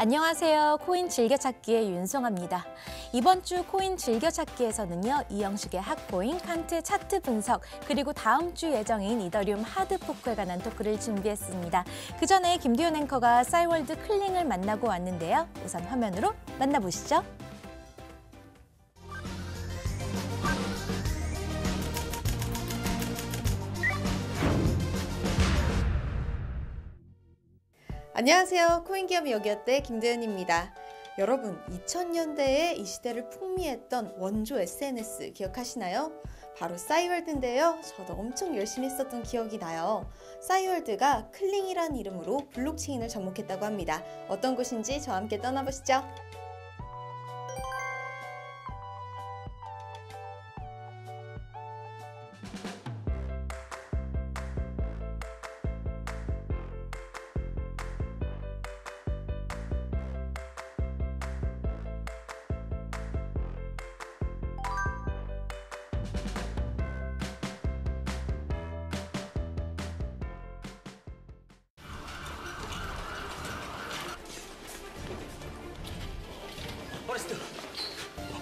안녕하세요. 코인 즐겨찾기의 윤송아입니다. 이번 주 코인 즐겨찾기에서는요. 이영식의 핫코인, 칸트 차트 분석, 그리고 다음 주 예정인 이더리움 하드포크에 관한 토크를 준비했습니다. 그 전에 김두현 앵커가 싸이월드 클링을 만나고 왔는데요. 우선 화면으로 만나보시죠. 안녕하세요. 코인기업 여기어때 김대현입니다. 여러분, 2000년대에 이 시대를 풍미했던 원조 SNS 기억하시나요? 바로 싸이월드인데요. 저도 엄청 열심히 했었던 기억이 나요. 싸이월드가 클링이란 이름으로 블록체인을 접목했다고 합니다. 어떤 곳인지 저와 함께 떠나보시죠.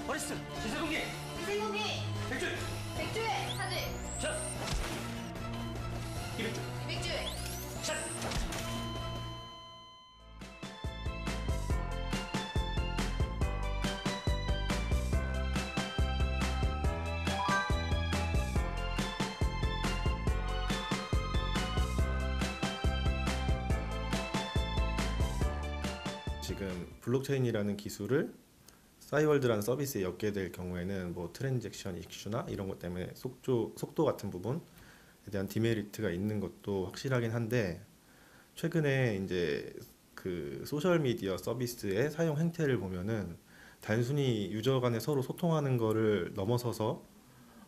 어리스트! 기세동기! 기세동기! 백주회! 백주회! 사진! 샷! 200주! 200주회! 샷! 지금 블록체인이라는 기술을 싸이월드라는 서비스에 엮게 될 경우에는 뭐 트랜잭션 이슈나 이런 것 때문에 속도 같은 부분에 대한 디메리트가 있는 것도 확실하긴 한데, 최근에 이제 그 소셜 미디어 서비스의 사용 행태를 보면은 단순히 유저 간에 서로 소통하는 거를 넘어서서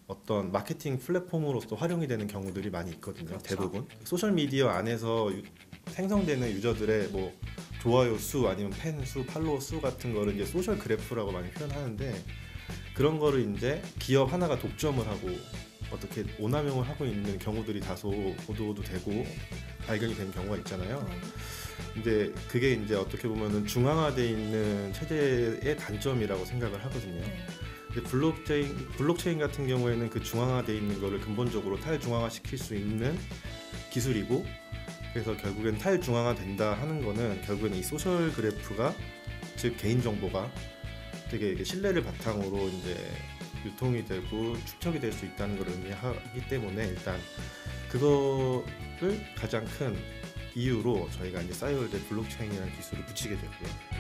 어떤 마케팅 플랫폼으로서 활용이 되는 경우들이 많이 있거든요. 그렇죠. 대부분 소셜 미디어 안에서 생성되는 유저들의 뭐 좋아요 수 아니면 팬 수, 팔로워 수 같은 거를 이제 소셜 그래프라고 많이 표현하는데, 그런 거를 이제 기업 하나가 독점을 하고 어떻게 오남용을 하고 있는 경우들이 다소 오도되고 발견이 된 경우가 있잖아요. 근데 그게 이제 어떻게 보면은 중앙화되어 있는 체제의 단점이라고 생각을 하거든요. 근데 블록체인 같은 경우에는 그 중앙화되어 있는 거를 근본적으로 탈중앙화시킬 수 있는 기술이고, 그래서 결국엔 탈중앙화 된다 하는 거는 결국엔 이 소셜 그래프가, 즉 개인 정보가 되게 신뢰를 바탕으로 이제 유통이 되고 축적이 될 수 있다는 걸 의미하기 때문에, 일단 그거를 가장 큰 이유로 저희가 이제 싸이월드 블록체인이라는 기술을 붙이게 되고요.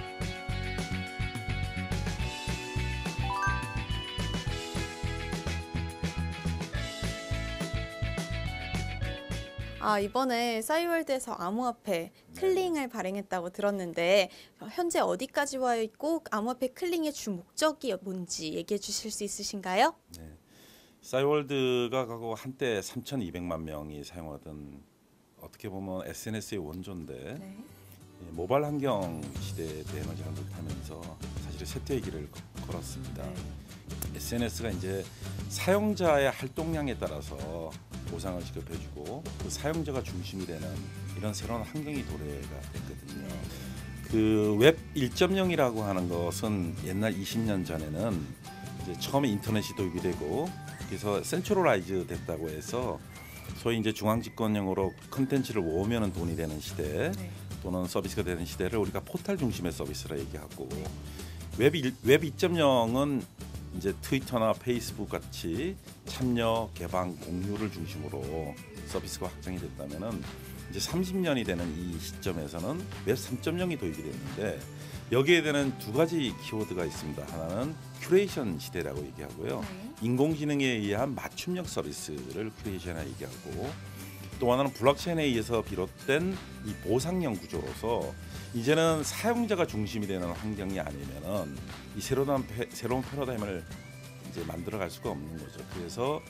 이번에 싸이월드에서 암호화폐 클링을 발행했다고 들었는데, 현재 어디까지 와 있고 암호화폐 클링의 주 목적이 뭔지 얘기해 주실 수 있으신가요? 네. 싸이월드가 과거 한때 3,200만 명이 사용하던, 어떻게 보면 SNS의 원조인데, 네. 모바일 환경 시대에 대응을 잘 못하면서 사실 쇠퇴의 길을 걸었습니다. 네. SNS가 이제 사용자의 활동량에 따라서 보상을 지급해주고 그 사용자가 중심이 되는 이런 새로운 환경이 도래가 됐거든요. 네. 그 웹 1.0이라고 하는 것은 옛날 20년 전에는 이제 처음에 인터넷이 도입이 되고, 그래서 센트럴라이즈 됐다고 해서 소위 이제 중앙집권형으로 컨텐츠를 모으면 돈이 되는 시대, 네. 또는 서비스가 되는 시대를 우리가 포털 중심의 서비스라 얘기하고, 웹 2.0은 이제 트위터나 페이스북 같이 참여, 개방, 공유를 중심으로 서비스가 확장이 됐다면은, 이제 30년이 되는 이 시점에서는 웹 3.0이 도입이 됐는데, 여기에 대한 두 가지 키워드가 있습니다. 하나는 큐레이션 시대라고 얘기하고요. 네. 인공지능에 의한 맞춤형 서비스를 큐레이션이라고 얘기하고, 또 하나는 블록체인에 의해서 비롯된 이 보상형 구조로서 이제는 사용자가 중심이 되는 환경이 아니면은 이 새로운 패러다임을 이제 만들어갈 수가 없는 거죠. 그래서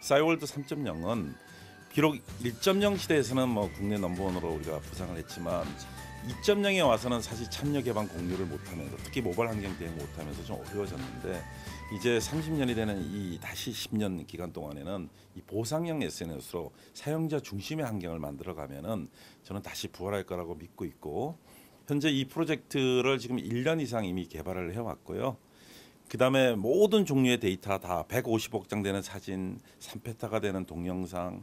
싸이월드 3.0은 비록 1.0 시대에서는 뭐 국내 넘버원으로 우리가 부상을 했지만, 2.0에 와서는 사실 참여, 개방, 공유를 못하면서, 특히 모바일 환경 대응 못하면서 좀 어려워졌는데, 이제 30년이 되는 이 다시 10년 기간 동안에는 이 보상형 SNS로 사용자 중심의 환경을 만들어가면은 저는 다시 부활할 거라고 믿고 있고, 현재 이 프로젝트를 지금 1년 이상 이미 개발을 해왔고요. 그다음에 모든 종류의 데이터 다 150억 장 되는 사진, 3페타가 되는 동영상,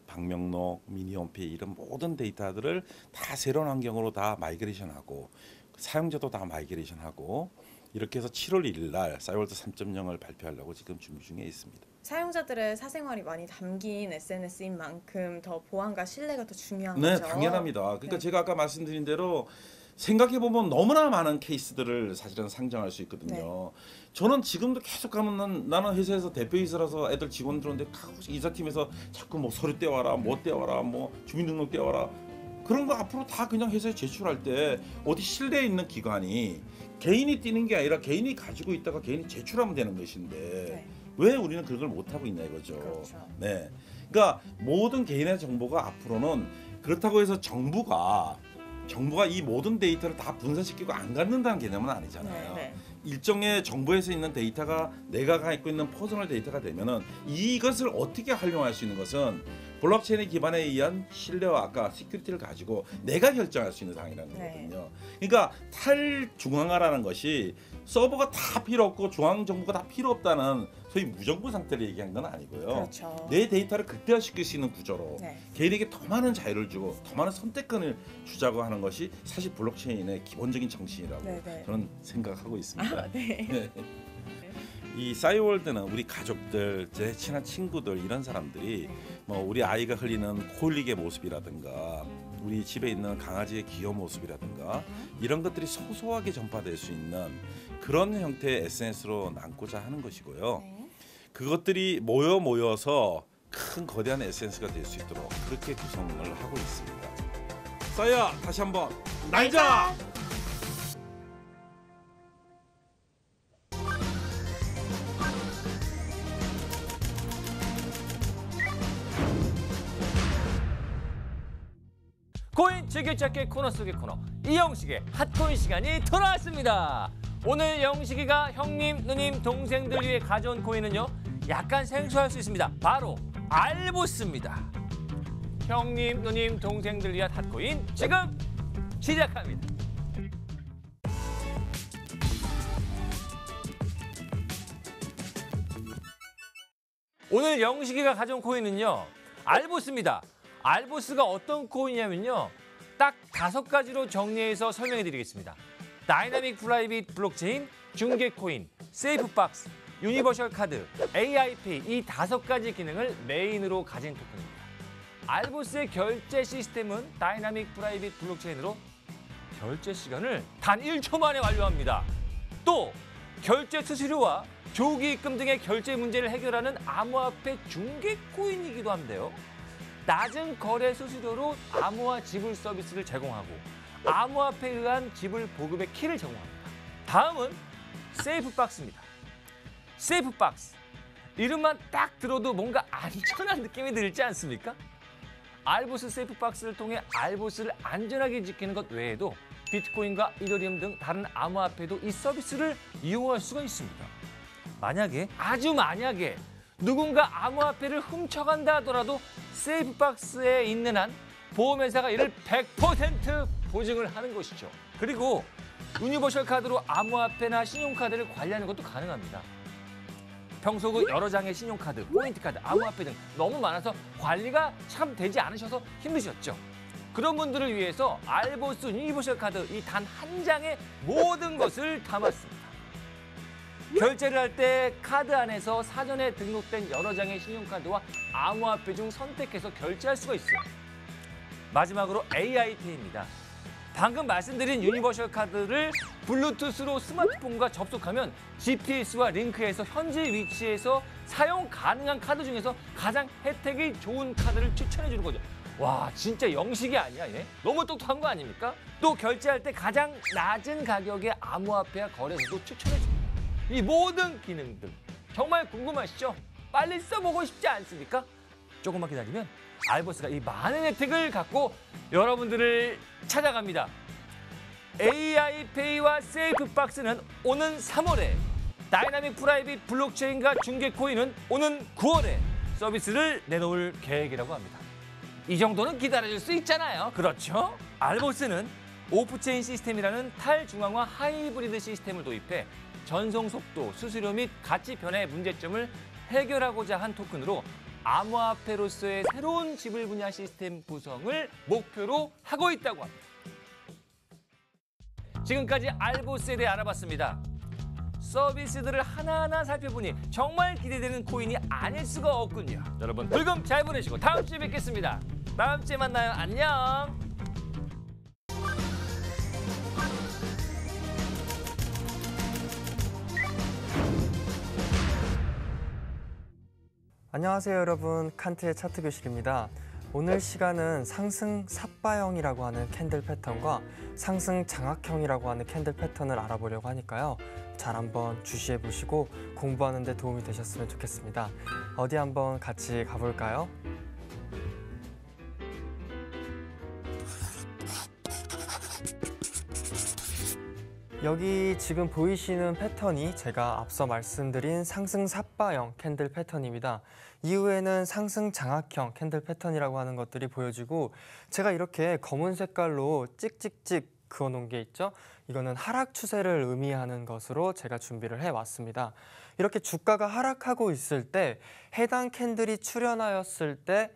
방명록, 미니홈피 이런 모든 데이터들을 다 새로운 환경으로 다 마이그레이션하고 사용자도 다 마이그레이션하고 이렇게 해서 7월 1일 날 싸이월드 3.0을 발표하려고 지금 준비 중에 있습니다. 사용자들의 사생활이 많이 담긴 SNS인 만큼 더 보안과 신뢰가 더 중요한 네, 거죠. 당연합니다. 그러니까 네. 제가 아까 말씀드린 대로 생각해 보면 너무나 많은 케이스들을 사실은 상정할 수 있거든요. 저는 지금도 계속 가면 나는 회사에서 대표이사라서 애들 직원 들었는데 이사팀에서 자꾸 뭐 서류 떼와라, 뭐 떼와라, 뭐 주민등록 떼와라. 그런 거 앞으로 다 그냥 회사에 제출할 때 어디 신뢰 있는 기관이 개인이 띄는 게 아니라 개인이 가지고 있다가 개인이 제출하면 되는 것인데 네. 왜 우리는 그걸 못 하고 있냐 이거죠. 그렇죠. 네, 그러니까 모든 개인의 정보가 앞으로는 그렇다고 해서 정부가 이 모든 데이터를 다 분산시키고 안 갖는다는 개념은 아니잖아요. 네. 일정의 정부에서 있는 데이터가 내가 갖고 있는 퍼스널 데이터가 되면은 이것을 어떻게 활용할 수 있는 것은 블록체인의 기반에 의한 신뢰와 아까 시큐리티를 가지고 내가 결정할 수 있는 사항이라는 거거든요. 그러니까 탈중앙화라는 것이 서버가 다 필요 없고 중앙 정보가 다 필요 없다는 소위 무정부 상태를 얘기한 건 아니고요. 그렇죠. 내 데이터를 극대화시킬 수 있는 구조로 네. 개인에게 더 많은 자유를 주고 더 많은 선택권을 주자고 하는 것이 사실 블록체인의 기본적인 정신이라고 네. 저는 생각하고 있습니다. 아, 네. 네. 이 싸이월드는 우리 가족들, 제 친한 친구들 이런 사람들이 뭐 우리 아이가 흘리는 코흘리의 모습이라든가 우리 집에 있는 강아지의 귀여운 모습이라든가 이런 것들이 소소하게 전파될 수 있는 그런 형태의 SNS로 남고자 하는 것이고요. 네. 그것들이 모여서 큰 거대한 SNS가 될 수 있도록 그렇게 구성을 하고 있습니다. 싸이야 다시 한번 날자! 코인 즐겨찾기 코너 속의 코너 이영식의 핫코인 시간이 돌아왔습니다. 오늘 영식이가 형님, 누님, 동생들 위해 가져온 코인은요 약간 생소할 수 있습니다. 바로 알보스입니다. 형님, 누님, 동생들 위한 핫코인 지금 시작합니다. 오늘 영식이가 가져온 코인은요 알보스입니다. 알보스가 어떤 코인이냐면요. 딱 5가지로 정리해서 설명해 드리겠습니다. 다이나믹 프라이빗 블록체인, 중개 코인, 세이프 박스, 유니버셜 카드, AI페이 이 5가지 기능을 메인으로 가진 토큰입니다. 알보스의 결제 시스템은 다이나믹 프라이빗 블록체인으로 결제 시간을 단 1초 만에 완료합니다. 또 결제 수수료와 조기 입금 등의 결제 문제를 해결하는 암호화폐 중개 코인이기도 한데요. 낮은 거래 수수료로 암호화 지불 서비스를 제공하고 암호화폐에 의한 지불 보급의 키를 제공합니다. 다음은 세이프박스입니다. 세이프박스. 이름만 딱 들어도 뭔가 안전한 느낌이 들지 않습니까? 알보스 세이프박스를 통해 알보스를 안전하게 지키는 것 외에도 비트코인과 이더리움 등 다른 암호화폐도 이 서비스를 이용할 수가 있습니다. 아주 만약에 누군가 암호화폐를 훔쳐간다 하더라도 세이프박스에 있는 한 보험회사가 이를 100% 보증을 하는 것이죠. 그리고 유니버셜 카드로 암호화폐나 신용카드를 관리하는 것도 가능합니다. 평소 그 여러 장의 신용카드, 포인트카드, 암호화폐 등 너무 많아서 관리가 참 되지 않으셔서 힘드셨죠. 그런 분들을 위해서 알보스 유니버셜 카드 이 단 한 장에 모든 것을 담았습니다. 결제를 할 때 카드 안에서 사전에 등록된 여러 장의 신용카드와 암호화폐 중 선택해서 결제할 수가 있어요. 마지막으로 AI페이입니다. 방금 말씀드린 유니버셜 카드를 블루투스로 스마트폰과 접속하면 GPS와 링크해서 현재 위치에서 사용 가능한 카드 중에서 가장 혜택이 좋은 카드를 추천해 주는 거죠. 와, 진짜 영식이 아니야, 얘? 너무 똑똑한 거 아닙니까? 또 결제할 때 가장 낮은 가격의 암호화폐와 거래소도 추천해 줍니다. 이 모든 기능들 정말 궁금하시죠? 빨리 써보고 싶지 않습니까? 조금만 기다리면 알보스가 이 많은 혜택을 갖고 여러분들을 찾아갑니다. AI페이와 세이프박스는 오는 3월에, 다이나믹 프라이빗 블록체인과 중개코인은 오는 9월에 서비스를 내놓을 계획이라고 합니다. 이 정도는 기다려줄 수 있잖아요. 그렇죠? 알보스는 오프체인 시스템이라는 탈중앙화 하이브리드 시스템을 도입해 전송 속도, 수수료 및 가치 변화의 문제점을 해결하고자 한 토큰으로 암호화폐로서의 새로운 지불 분야 시스템 구성을 목표로 하고 있다고 합니다. 지금까지 알보스에 대해 알아봤습니다. 서비스들을 하나하나 살펴보니 정말 기대되는 코인이 아닐 수가 없군요. 여러분 불금 잘 보내시고 다음 주에 뵙겠습니다. 다음 주에 만나요. 안녕. 안녕하세요 여러분, 칸트의 차트 교실입니다. 오늘 시간은 상승 삿바형이라고 하는 캔들 패턴과 상승 장악형이라고 하는 캔들 패턴을 알아보려고 하니까요. 잘 한번 주시해 보시고 공부하는 데 도움이 되셨으면 좋겠습니다. 어디 한번 같이 가볼까요? 여기 지금 보이시는 패턴이 제가 앞서 말씀드린 상승 삿바형 캔들 패턴입니다. 이후에는 상승 장악형 캔들 패턴이라고 하는 것들이 보여지고, 제가 이렇게 검은 색깔로 찍찍찍 그어놓은 게 있죠? 이거는 하락 추세를 의미하는 것으로 제가 준비를 해왔습니다. 이렇게 주가가 하락하고 있을 때 해당 캔들이 출현하였을 때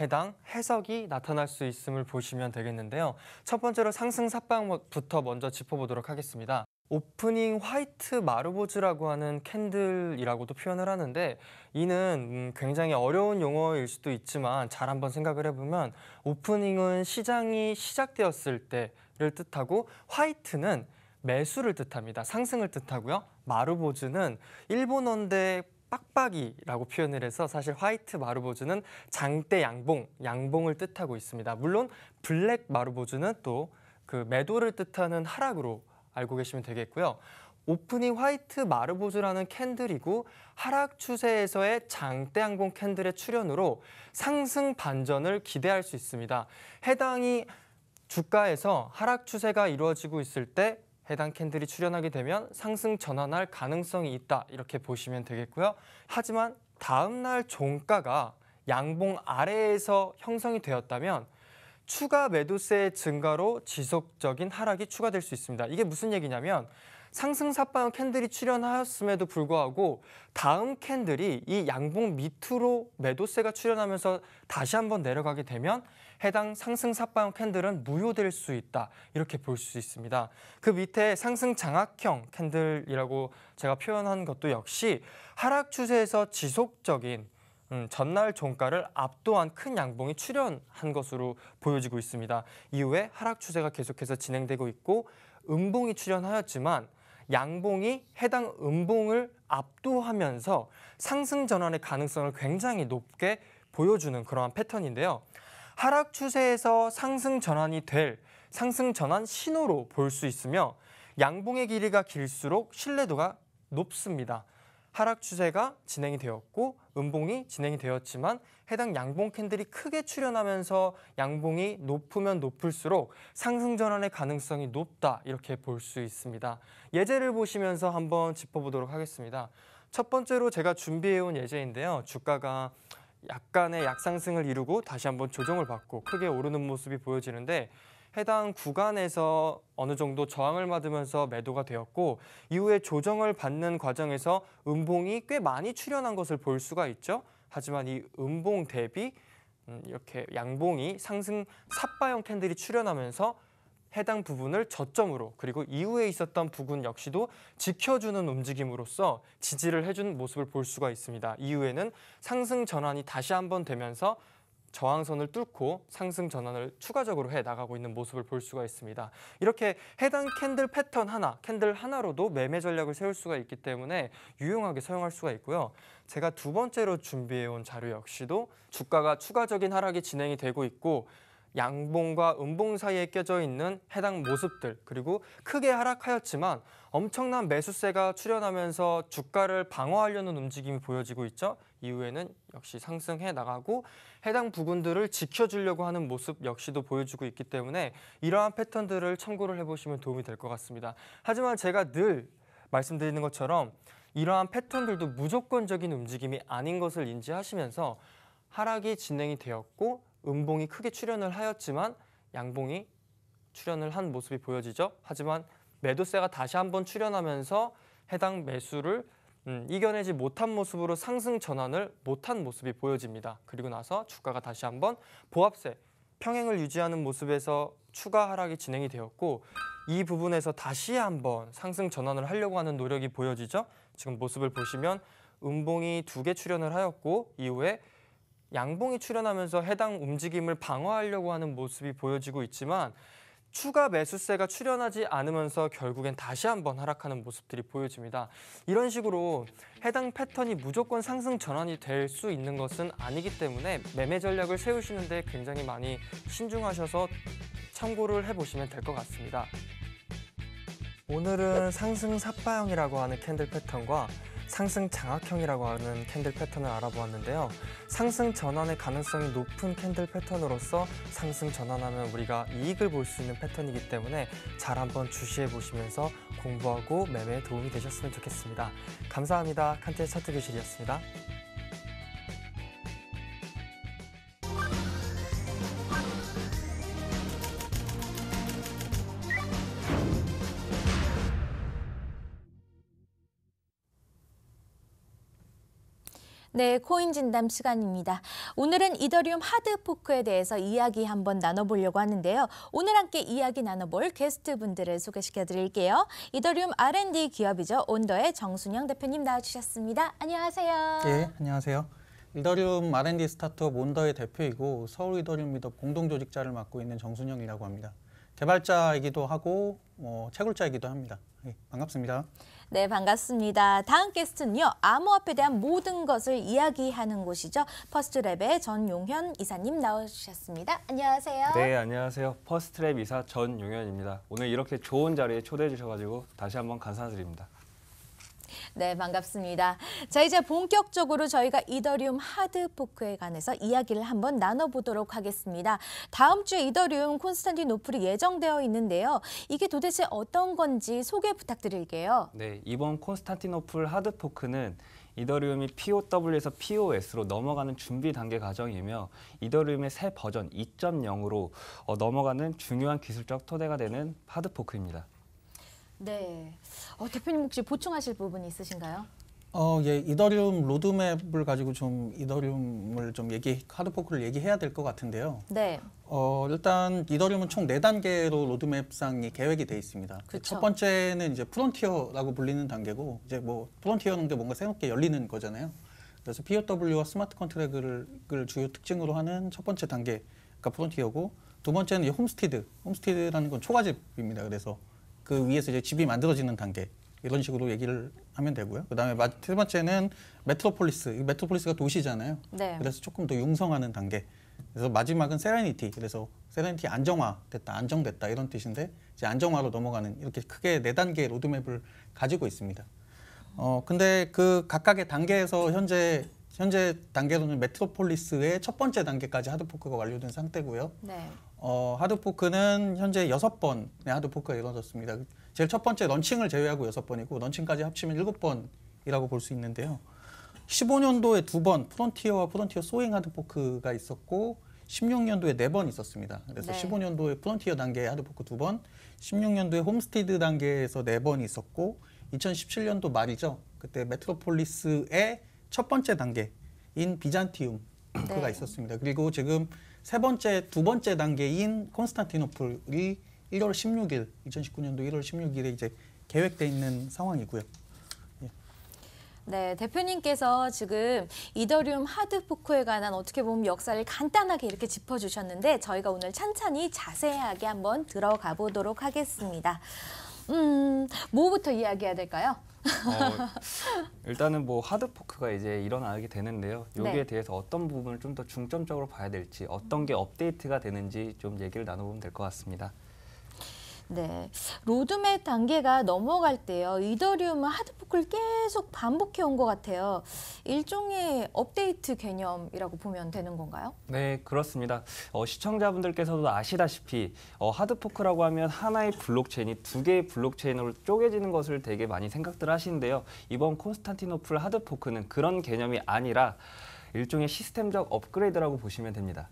해당 해석이 나타날 수 있음을 보시면 되겠는데요. 첫 번째로 상승 삿바형부터 먼저 짚어보도록 하겠습니다. 오프닝 화이트 마르보즈라고 하는 캔들이라고도 표현을 하는데, 이는 굉장히 어려운 용어일 수도 있지만 잘 한번 생각을 해보면 오프닝은 시장이 시작되었을 때를 뜻하고, 화이트는 매수를 뜻합니다. 상승을 뜻하고요. 마르보즈는 일본어인데 빡빡이라고 표현을 해서 사실 화이트 마르보즈는 장대 양봉을 뜻하고 있습니다. 물론 블랙 마르보즈는 또 그 매도를 뜻하는 하락으로 알고 계시면 되겠고요. 오프닝 화이트 마르보즈라는 캔들이고 하락 추세에서의 장대 양봉 캔들의 출현으로 상승 반전을 기대할 수 있습니다. 해당이 주가에서 하락 추세가 이루어지고 있을 때 해당 캔들이 출현하게 되면 상승 전환할 가능성이 있다, 이렇게 보시면 되겠고요. 하지만 다음 날 종가가 양봉 아래에서 형성이 되었다면 추가 매도세의 증가로 지속적인 하락이 추가될 수 있습니다. 이게 무슨 얘기냐면 상승 삿바형 캔들이 출현하였음에도 불구하고 다음 캔들이 이 양봉 밑으로 매도세가 출현하면서 다시 한번 내려가게 되면 해당 상승 삿바형 캔들은 무효될 수 있다, 이렇게 볼 수 있습니다. 그 밑에 상승 장악형 캔들이라고 제가 표현한 것도 역시 하락 추세에서 지속적인 전날 종가를 압도한 큰 양봉이 출현한 것으로 보여지고 있습니다. 이후에 하락 추세가 계속해서 진행되고 있고 음봉이 출현하였지만 양봉이 해당 음봉을 압도하면서 상승 전환의 가능성을 굉장히 높게 보여주는 그러한 패턴인데요. 하락 추세에서 상승 전환이 될 상승 전환 신호로 볼 수 있으며, 양봉의 길이가 길수록 신뢰도가 높습니다. 하락 추세가 진행이 되었고 음봉이 진행이 되었지만 해당 양봉 캔들이 크게 출현하면서 양봉이 높으면 높을수록 상승 전환의 가능성이 높다, 이렇게 볼 수 있습니다. 예제를 보시면서 한번 짚어보도록 하겠습니다. 첫 번째로 제가 준비해온 예제인데요. 주가가 약간의 약상승을 이루고 다시 한번 조정을 받고 크게 오르는 모습이 보여지는데, 해당 구간에서 어느 정도 저항을 맞으면서 매도가 되었고 이후에 조정을 받는 과정에서 음봉이 꽤 많이 출현한 것을 볼 수가 있죠. 하지만 이 음봉 대비 이렇게 양봉이 상승 삿바형 캔들이 출현하면서 해당 부분을 저점으로, 그리고 이후에 있었던 부분 역시도 지켜주는 움직임으로써 지지를 해준 모습을 볼 수가 있습니다. 이후에는 상승 전환이 다시 한번 되면서 저항선을 뚫고 상승 전환을 추가적으로 해 나가고 있는 모습을 볼 수가 있습니다. 이렇게 해당 캔들 패턴 하나, 캔들 하나로도 매매 전략을 세울 수가 있기 때문에 유용하게 사용할 수가 있고요. 제가 두 번째로 준비해온 자료 역시도 주가가 추가적인 하락이 진행이 되고 있고 양봉과 음봉 사이에 껴져 있는 해당 모습들, 그리고 크게 하락하였지만 엄청난 매수세가 출현하면서 주가를 방어하려는 움직임이 보여지고 있죠. 이후에는 역시 상승해 나가고 해당 부분들을 지켜주려고 하는 모습 역시도 보여주고 있기 때문에 이러한 패턴들을 참고를 해보시면 도움이 될 것 같습니다. 하지만 제가 늘 말씀드리는 것처럼 이러한 패턴들도 무조건적인 움직임이 아닌 것을 인지하시면서 하락이 진행이 되었고 음봉이 크게 출현을 하였지만 양봉이 출현을 한 모습이 보여지죠. 하지만 매도세가 다시 한번 출현하면서 해당 매수를 이겨내지 못한 모습으로 상승 전환을 못한 모습이 보여집니다. 그리고 나서 주가가 다시 한번 보합세, 평행을 유지하는 모습에서 추가 하락이 진행이 되었고 이 부분에서 다시 한번 상승 전환을 하려고 하는 노력이 보여지죠. 지금 모습을 보시면 음봉이 2개 출현을 하였고 이후에 양봉이 출현하면서 해당 움직임을 방어하려고 하는 모습이 보여지고 있지만 추가 매수세가 출현하지 않으면서 결국엔 다시 한번 하락하는 모습들이 보여집니다. 이런 식으로 해당 패턴이 무조건 상승 전환이 될 수 있는 것은 아니기 때문에 매매 전략을 세우시는 데 굉장히 많이 신중하셔서 참고를 해보시면 될 것 같습니다. 오늘은 상승 삿바형이라고 하는 캔들 패턴과 상승 장악형이라고 하는 캔들 패턴을 알아보았는데요. 상승 전환의 가능성이 높은 캔들 패턴으로서 상승 전환하면 우리가 이익을 볼 수 있는 패턴이기 때문에 잘 한번 주시해 보시면서 공부하고 매매에 도움이 되셨으면 좋겠습니다. 감사합니다. 칸트의 차트 교실이었습니다. 네, 코인 진담 시간입니다. 오늘은 이더리움 하드포크에 대해서 이야기 한번 나눠보려고 하는데요. 오늘 함께 이야기 나눠볼 게스트분들을 소개시켜드릴게요. 이더리움 R&D 기업이죠. 온더의 정순영 대표님 나와주셨습니다. 안녕하세요. 예, 안녕하세요. 이더리움 R&D 스타트업 온더의 대표이고 서울 이더리움 미덕 공동조직자를 맡고 있는 정순영이라고 합니다. 개발자이기도 하고 채굴자이기도 합니다. 예, 반갑습니다. 네, 반갑습니다. 다음 게스트는요. 암호화폐에 대한 모든 것을 이야기하는 곳이죠. 퍼스트랩의 전용현 이사님 나와주셨습니다. 안녕하세요. 네, 안녕하세요. 퍼스트랩 이사 전용현입니다. 오늘 이렇게 좋은 자리에 초대해 주셔가지고 다시 한번 감사드립니다. 네, 반갑습니다. 자, 이제 본격적으로 저희가 이더리움 하드포크에 관해서 이야기를 한번 나눠보도록 하겠습니다. 다음 주에 이더리움 콘스탄티노플이 예정되어 있는데요. 이게 도대체 어떤 건지 소개 부탁드릴게요. 네, 이번 콘스탄티노플 하드포크는 이더리움이 POW에서 POS로 넘어가는 준비 단계 과정이며 이더리움의 새 버전 2.0으로 넘어가는 중요한 기술적 토대가 되는 하드포크입니다. 네, 대표님 혹시 보충하실 부분이 있으신가요? 예, 이더리움 로드맵을 가지고 좀 이더리움을 좀 하드포크를 얘기해야 될 것 같은데요. 네. 일단 이더리움은 총 4단계로 로드맵상이 계획이 돼 있습니다. 그쵸. 첫 번째는 이제 프론티어라고 불리는 단계고 이제 뭐 프론티어는 게 뭔가 새롭게 열리는 거잖아요. 그래서 POW와 스마트 컨트랙을 주요 특징으로 하는 첫 번째 단계가 프론티어고 두 번째는 이제 홈스티드라는 건 초가집입니다. 그래서 그 위에서 이제 집이 만들어지는 단계 이런 식으로 얘기를 하면 되고요. 그다음에 세 번째는 메트로폴리스. 이 메트로폴리스가 도시잖아요. 네. 그래서 조금 더 융성하는 단계. 그래서 마지막은 세레니티. 그래서 세레니티 안정화됐다, 안정됐다 이런 뜻인데 이제 안정화로 넘어가는 이렇게 크게 4단계의 로드맵을 가지고 있습니다. 근데 그 각각의 단계에서 현재 단계로는 메트로폴리스의 첫 번째 단계까지 하드포크가 완료된 상태고요. 네. 하드포크는 현재 6번의 하드포크가 이루어졌습니다. 제일 첫 번째 런칭을 제외하고 6번이고 런칭까지 합치면 7번이라고 볼 수 있는데요. 15년도에 2번 프론티어와 프론티어 소잉 하드포크가 있었고 16년도에 4번 있었습니다. 그래서 네. 15년도에 프론티어 단계의 하드포크 2번, 16년도에 홈스티드 단계에서 4번이 있었고 2017년도 말이죠. 그때 메트로폴리스의 첫 번째 단계인 비잔티움 가 네. 있었습니다. 그리고 지금 두 번째 단계인 콘스탄티노플이 1월 16일, 2019년도 1월 16일에 이제 계획돼 있는 상황이고요. 네, 대표님께서 지금 이더리움 하드포크에 관한 어떻게 보면 역사를 간단하게 이렇게 짚어주셨는데 저희가 오늘 찬찬히 자세하게 한번 들어가 보도록 하겠습니다. 뭐부터 이야기해야 될까요? 일단은 뭐 하드포크가 이제 일어나게 되는데요. 여기에 네. 대해서 어떤 부분을 좀 더 중점적으로 봐야 될지, 어떤 게 업데이트가 되는지 좀 얘기를 나눠보면 될 것 같습니다. 네, 로드맵 단계가 넘어갈 때요. 이더리움은 하드포크를 계속 반복해 온 것 같아요. 일종의 업데이트 개념이라고 보면 되는 건가요? 네, 그렇습니다. 시청자분들께서도 아시다시피 하드포크라고 하면 하나의 블록체인이 2개의 블록체인으로 쪼개지는 것을 되게 많이 생각들 하시는데요. 이번 콘스탄티노플 하드포크는 그런 개념이 아니라 일종의 시스템적 업그레이드라고 보시면 됩니다.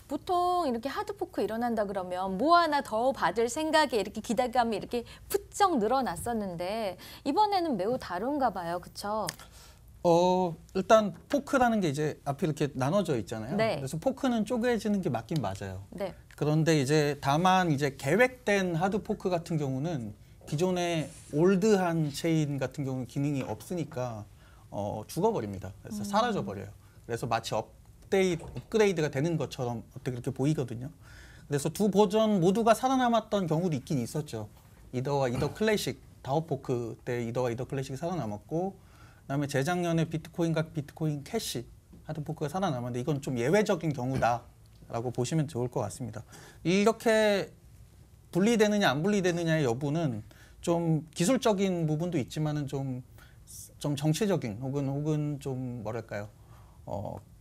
보통 이렇게 하드포크 일어난다 그러면 뭐 하나 더 받을 생각에 이렇게 기대감이 이렇게 부쩍 늘어났었는데 이번에는 매우 다른가 봐요. 그렇죠? 일단 포크라는 게 이제 앞에 이렇게 나눠져 있잖아요. 네. 그래서 포크는 쪼개지는 게 맞긴 맞아요. 네. 그런데 이제 다만 이제 계획된 하드 포크 같은 경우는 기존의 올드한 체인 같은 경우는 기능이 없으니까 죽어버립니다. 그래서 사라져 버려요. 그래서 마치 업그레이드가 되는 것처럼 어떻게 그렇게 보이거든요. 그래서 두 버전 모두가 살아남았던 경우도 있긴 있었죠. 이더와 이더 클래식, 다오 포크 때 이더와 이더 클래식이 살아남았고, 그다음에 재작년에 비트코인과 비트코인 캐시 하드 포크가 살아남았는데 이건 좀 예외적인 경우다라고 보시면 좋을 것 같습니다. 이렇게 분리되느냐 안 분리되느냐의 여부는 좀 기술적인 부분도 있지만은 좀 정치적인 혹은 좀 뭐랄까요,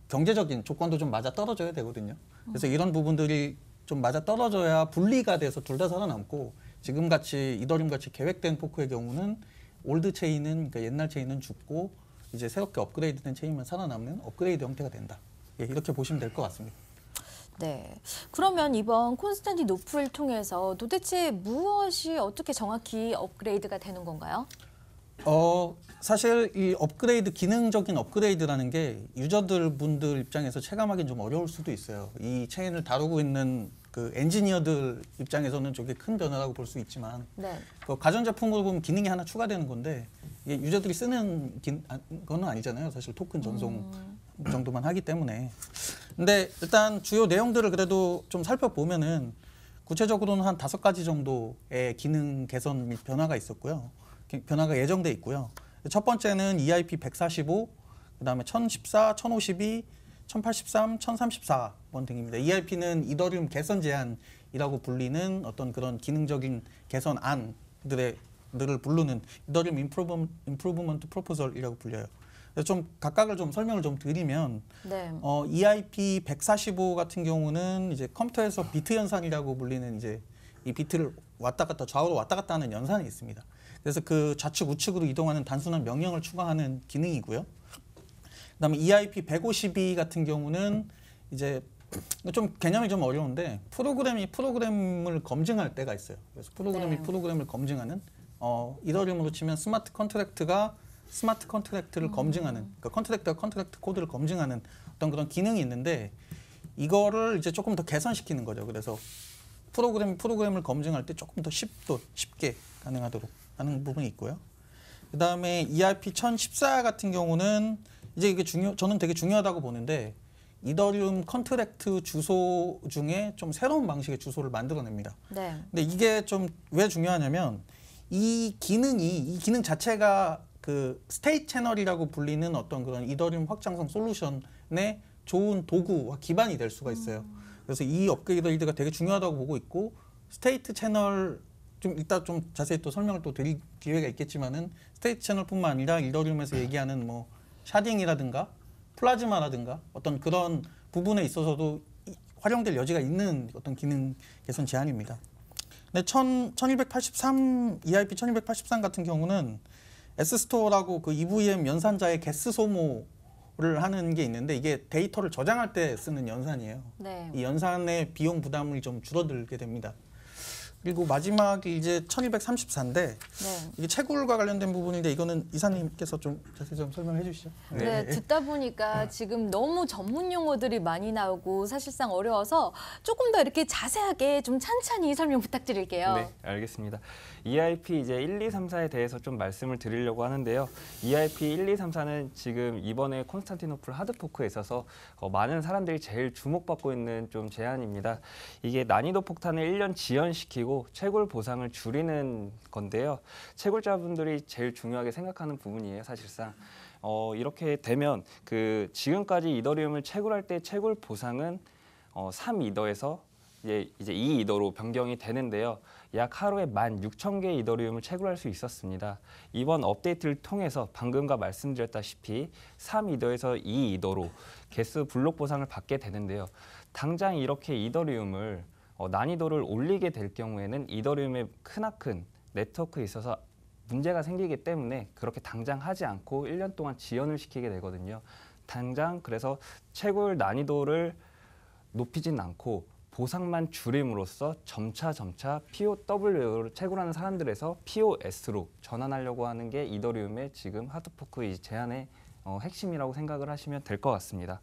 경제적인 조건도 좀 맞아 떨어져야 되거든요. 그래서 이런 부분들이 좀 맞아 떨어져야 분리가 돼서 둘 다 살아남고, 지금 같이 이더리움 같이 계획된 포크의 경우는 올드 체인은, 그러니까 옛날 체인은 죽고 이제 새롭게 업그레이드된 체인만 살아남는 업그레이드 형태가 된다. 예, 이렇게 보시면 될 것 같습니다. 네. 그러면 이번 콘스탄티노플을 통해서 도대체 무엇이 어떻게 정확히 업그레이드가 되는 건가요? 사실 이 업그레이드, 기능적인 업그레이드라는 게 유저들 분들 입장에서 체감하기는 좀 어려울 수도 있어요. 이 체인을 다루고 있는 그 엔지니어들 입장에서는 저게 큰 변화라고 볼 수 있지만, 네. 그 가전제품으로 보면 기능이 하나 추가되는 건데 이게 유저들이 쓰는 건 아니잖아요. 사실 토큰 전송 정도만 하기 때문에. 근데 일단 주요 내용들을 그래도 좀 살펴보면은 구체적으로는 한 5가지 정도의 기능 개선 및 변화가 있었고요. 변화가 예정돼 있고요. 첫 번째는 EIP 145, 그다음에 1014, 1052, 1083, 1034번 등입니다. EIP는 이더리움 개선 제안이라고 불리는 어떤 그런 기능적인 개선안들을 부르는 이더리움 임프루브먼트 프로포설이라고 불려요. 그래서 좀 각각을 좀 설명을 좀 드리면, 네. EIP 145 같은 경우는 이제 컴퓨터에서 비트 연산이라고 불리는 이제 이 비트를 왔다 갔다 좌우로 왔다 갔다 하는 연산이 있습니다. 그래서 그 좌측 우측으로 이동하는 단순한 명령을 추가하는 기능이고요. 그다음에 EIP 152 같은 경우는 이제 좀 개념이 좀 어려운데 프로그램을 검증할 때가 있어요. 그래서 프로그램을 검증하는, 이더리움으로 치면 스마트 컨트랙트가 스마트 컨트랙트를 검증하는, 그러니까 컨트랙트가 컨트랙트 코드를 검증하는 어떤 그런 기능이 있는데, 이거를 이제 조금 더 개선시키는 거죠. 그래서 프로그램을 검증할 때 조금 더 쉽게 가능하도록 하는 부분이 있고요. 그다음에 EIP 1014 같은 경우는 이제 이게 저는 되게 중요하다고 보는데, 이더리움 컨트랙트 주소 중에 좀 새로운 방식의 주소를 만들어냅니다. 네. 근데 이게 좀 왜 중요하냐면, 이 기능 자체가 그 스테이트 채널이라고 불리는 어떤 그런 이더리움 확장성 솔루션의 좋은 도구와 기반이 될 수가 있어요. 그래서 이 업그레이드가 되게 중요하다고 보고 있고, 스테이트 채널 좀 이따 좀 자세히 또 설명을 또 드릴 기회가 있겠지만은, 스테이트 채널뿐만 아니라 이더리움에서 얘기하는 뭐 샤딩이라든가 플라즈마라든가 어떤 그런 부분에 있어서도 활용될 여지가 있는 어떤 기능 개선 제안입니다. 근데 1283 EIP 1283 같은 경우는 S스토어라고 그 EVM 연산자의 개수 소모를 하는 게 있는데, 이게 데이터를 저장할 때 쓰는 연산이에요. 네. 이 연산의 비용 부담이 좀 줄어들게 됩니다. 그리고 마지막이 이제 1234인데, 네. 이게 채굴과 관련된 부분인데, 이거는 이사님께서 좀 자세히 좀 설명해 주시죠. 네, 듣다 보니까 지금 너무 전문 용어들이 많이 나오고 사실상 어려워서 조금 더 이렇게 자세하게 좀 찬찬히 설명 부탁드릴게요. 네, 알겠습니다. EIP 이제 1, 2, 3, 4에 대해서 좀 말씀을 드리려고 하는데요. EIP 1, 2, 3, 4는 지금 이번에 콘스탄티노플 하드포크에 있어서 많은 사람들이 제일 주목받고 있는 좀 제안입니다. 이게 난이도 폭탄을 1년 지연시키고 채굴 보상을 줄이는 건데요. 채굴자분들이 제일 중요하게 생각하는 부분이에요, 사실상. 이렇게 되면 그 지금까지 이더리움을 채굴할 때 채굴 보상은 3이더에서 이제 2이더로 변경이 되는데요. 약 하루에 16,000개의 이더리움을 채굴할 수 있었습니다. 이번 업데이트를 통해서 방금과 말씀드렸다시피 3이더에서 2이더로 개수 블록 보상을 받게 되는데요. 당장 이렇게 이더리움을 난이도를 올리게 될 경우에는 이더리움의 크나큰 네트워크에 있어서 문제가 생기기 때문에 그렇게 당장 하지 않고 1년 동안 지연을 시키게 되거든요. 당장 그래서 채굴 난이도를 높이진 않고 보상만 줄임으로써 점차 POW를 채굴하는 사람들에서 POS로 전환하려고 하는 게 이더리움의 지금 하드포크 이 제안의 핵심이라고 생각을 하시면 될 것 같습니다.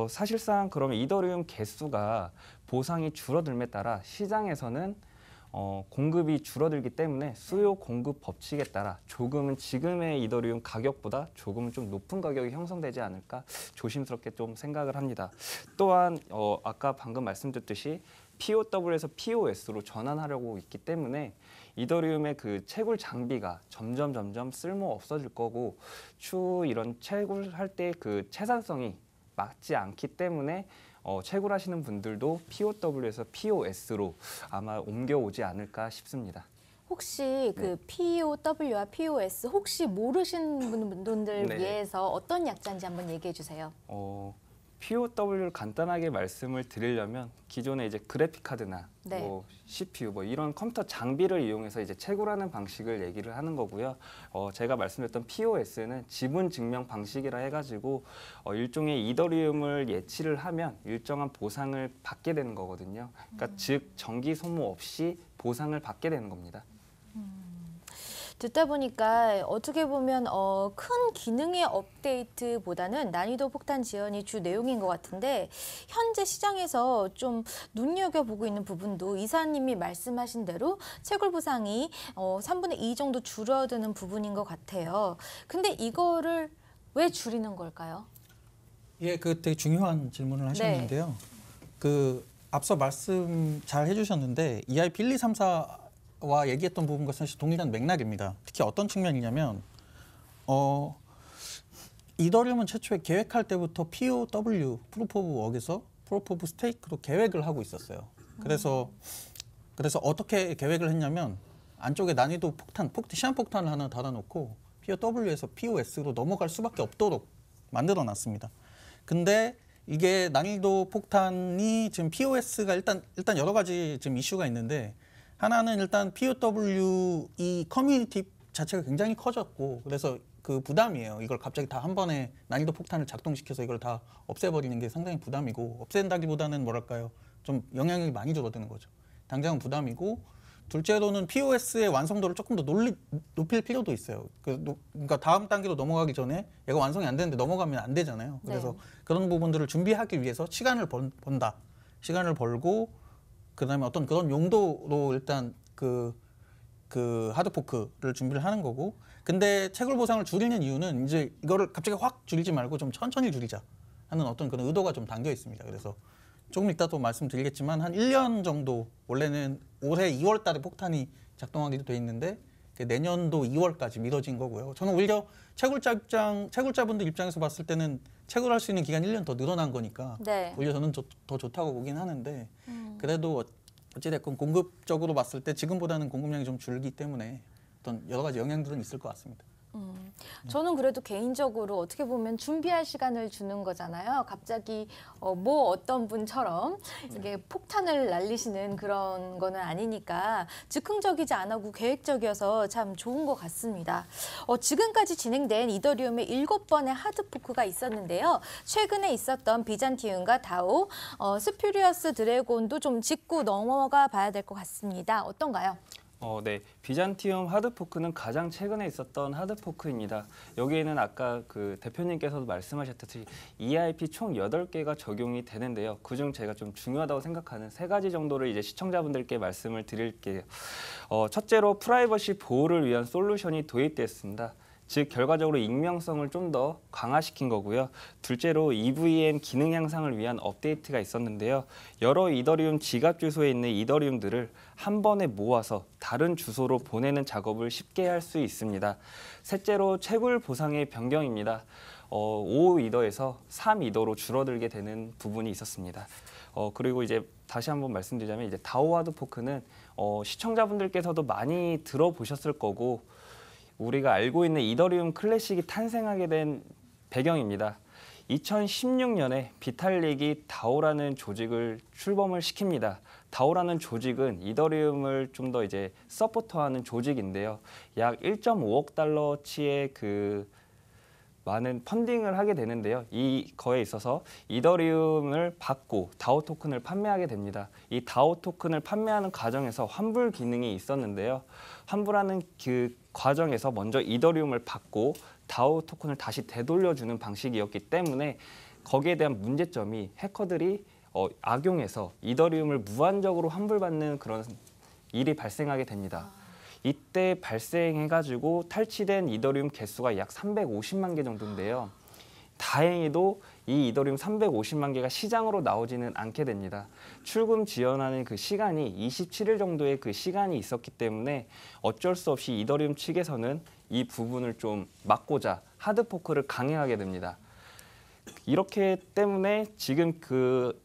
사실상 그러면 이더리움 개수가 보상이 줄어들에 따라 시장에서는 공급이 줄어들기 때문에 수요 공급 법칙에 따라 조금은 지금의 이더리움 가격보다 조금은 좀 높은 가격이 형성되지 않을까 조심스럽게 좀 생각을 합니다. 또한 아까 방금 말씀드렸듯이 POW에서 POS로 전환하려고 있기 때문에 이더리움의 그 채굴 장비가 점점 쓸모 없어질 거고 추후 이런 채굴할 때 그 채산성이 맞지 않기 때문에 채굴하시는 분들도 POW에서 POS로 아마 옮겨오지 않을까 싶습니다. 혹시 그 POW와 POS 혹시 모르시는 분들 네. 위해서 어떤 약자인지 한번 얘기해 주세요. POW를 간단하게 말씀을 드리려면 기존에 이제 그래픽 카드나 네. 뭐 CPU 뭐 이런 컴퓨터 장비를 이용해서 이제 채굴하는 방식을 얘기를 하는 거고요. 제가 말씀드렸던 POS는 지분 증명 방식이라 해가지고 일종의 이더리움을 예치를 하면 일정한 보상을 받게 되는 거거든요. 그러니까 즉 전기 소모 없이 보상을 받게 되는 겁니다. 듣다 보니까 어떻게 보면 큰 기능의 업데이트보다는 난이도 폭탄 지원이 주 내용인 것 같은데 현재 시장에서 좀 눈여겨보고 있는 부분도 이사님이 말씀하신 대로 채굴 보상이 3분의 2 정도 줄어드는 부분인 것 같아요. 근데 이거를 왜 줄이는 걸까요? 예, 그 되게 중요한 질문을 하셨는데요. 그 앞서 말씀 잘 해주셨는데 EIP 1, 2, 3, 4와 얘기했던 부분과 사실 동일한 맥락입니다. 특히 어떤 측면이냐면 이더리움은 최초에 계획할 때부터 POW, Proof of Work에서 Proof of Stake로 계획을 하고 있었어요. 그래서 어떻게 계획을 했냐면 안쪽에 난이도 폭탄, 시한폭탄을 하나 달아놓고 POW에서 POS로 넘어갈 수밖에 없도록 만들어놨습니다. 근데 이게 난이도 폭탄이 지금 POS가 일단 여러 가지 지금 이슈가 있는데 하나는 일단 POW 이 커뮤니티 자체가 굉장히 커졌고 그래서 그 부담이에요. 이걸 갑자기 다 한 번에 난이도 폭탄을 작동시켜서 이걸 다 없애버리는 게 상당히 부담이고 없앤다기보다는 뭐랄까요 좀 영향력이 많이 줄어드는 거죠. 당장은 부담이고 둘째로는 POS의 완성도를 조금 더 높일 필요도 있어요. 그러니까 다음 단계로 넘어가기 전에 얘가 완성이 안 되는데 넘어가면 안 되잖아요. 그래서 그런 부분들을 준비하기 위해서 시간을 번다. 시간을 벌고 그다음에 어떤 그런 용도로 일단 그 하드포크를 준비를 하는 거고 근데 채굴 보상을 줄이는 이유는 이제 이거를 갑자기 확 줄이지 말고 좀 천천히 줄이자 하는 어떤 그런 의도가 좀 담겨 있습니다. 그래서 조금 이따 또 말씀드리겠지만 한 1년 정도 원래는 올해 2월 달에 폭탄이 작동하기로 돼 있는데 내년도 2월까지 미뤄진 거고요. 저는 오히려 채굴자분들 입장에서 봤을 때는 채굴할 수 있는 기간이 1년 더 늘어난 거니까 오히려 저는 더 좋다고 보긴 하는데 그래도 어찌됐건 공급적으로 봤을 때 지금보다는 공급량이 좀 줄기 때문에 어떤 여러 가지 영향들은 있을 것 같습니다. 저는 그래도 개인적으로 어떻게 보면 준비할 시간을 주는 거잖아요. 갑자기 어떤 분처럼 이게 폭탄을 날리시는 그런 거는 아니니까 즉흥적이지 않고 계획적이어서 참 좋은 것 같습니다. 지금까지 진행된 이더리움의 7번의 하드포크가 있었는데요. 최근에 있었던 비잔티움과 다오, 스퓨리어스 드래곤도 좀 짚고 넘어가 봐야 될 것 같습니다. 어떤가요? 네. 비잔티움 하드포크는 가장 최근에 있었던 하드포크입니다. 여기에는 아까 그 대표님께서도 말씀하셨듯이 EIP 총 8개가 적용이 되는데요. 그중 제가 좀 중요하다고 생각하는 3가지 정도를 이제 시청자분들께 말씀을 드릴게요. 첫째로 프라이버시 보호를 위한 솔루션이 도입됐습니다. 즉 결과적으로 익명성을 좀 더 강화시킨 거고요. 둘째로 EVM 기능 향상을 위한 업데이트가 있었는데요. 여러 이더리움 지갑 주소에 있는 이더리움들을 한 번에 모아서 다른 주소로 보내는 작업을 쉽게 할 수 있습니다. 셋째로 채굴 보상의 변경입니다. 5이더에서 3이더로 줄어들게 되는 부분이 있었습니다. 그리고 이제 다시 한번 말씀드리자면 이제 다오 하드포크는 시청자분들께서도 많이 들어보셨을 거고 우리가 알고 있는 이더리움 클래식이 탄생하게 된 배경입니다. 2016년에 비탈릭이 다오라는 조직을 출범을 시킵니다. 다오라는 조직은 이더리움을 좀 더 이제 서포터하는 조직인데요. 약 1.5억 달러치의 그 많은 펀딩을 하게 되는데요. 이거에 있어서 이더리움을 받고 다오 토큰을 판매하게 됩니다. 이 다오 토큰을 판매하는 과정에서 환불 기능이 있었는데요. 환불하는 그 과정에서 먼저 이더리움을 받고 다오 토큰을 다시 되돌려주는 방식이었기 때문에 거기에 대한 문제점이 해커들이 악용해서 이더리움을 무한적으로 환불받는 그런 일이 발생하게 됩니다. 이때 발생해가지고 탈취된 이더리움 개수가 약 350만 개 정도인데요. 다행히도 이 이더리움 350만 개가 시장으로 나오지는 않게 됩니다. 출금 지연하는 그 시간이 27일 정도의 그 시간이 있었기 때문에 어쩔 수 없이 이더리움 측에서는 이 부분을 좀 막고자 하드포크를 강행하게 됩니다. 이렇게 때문에 지금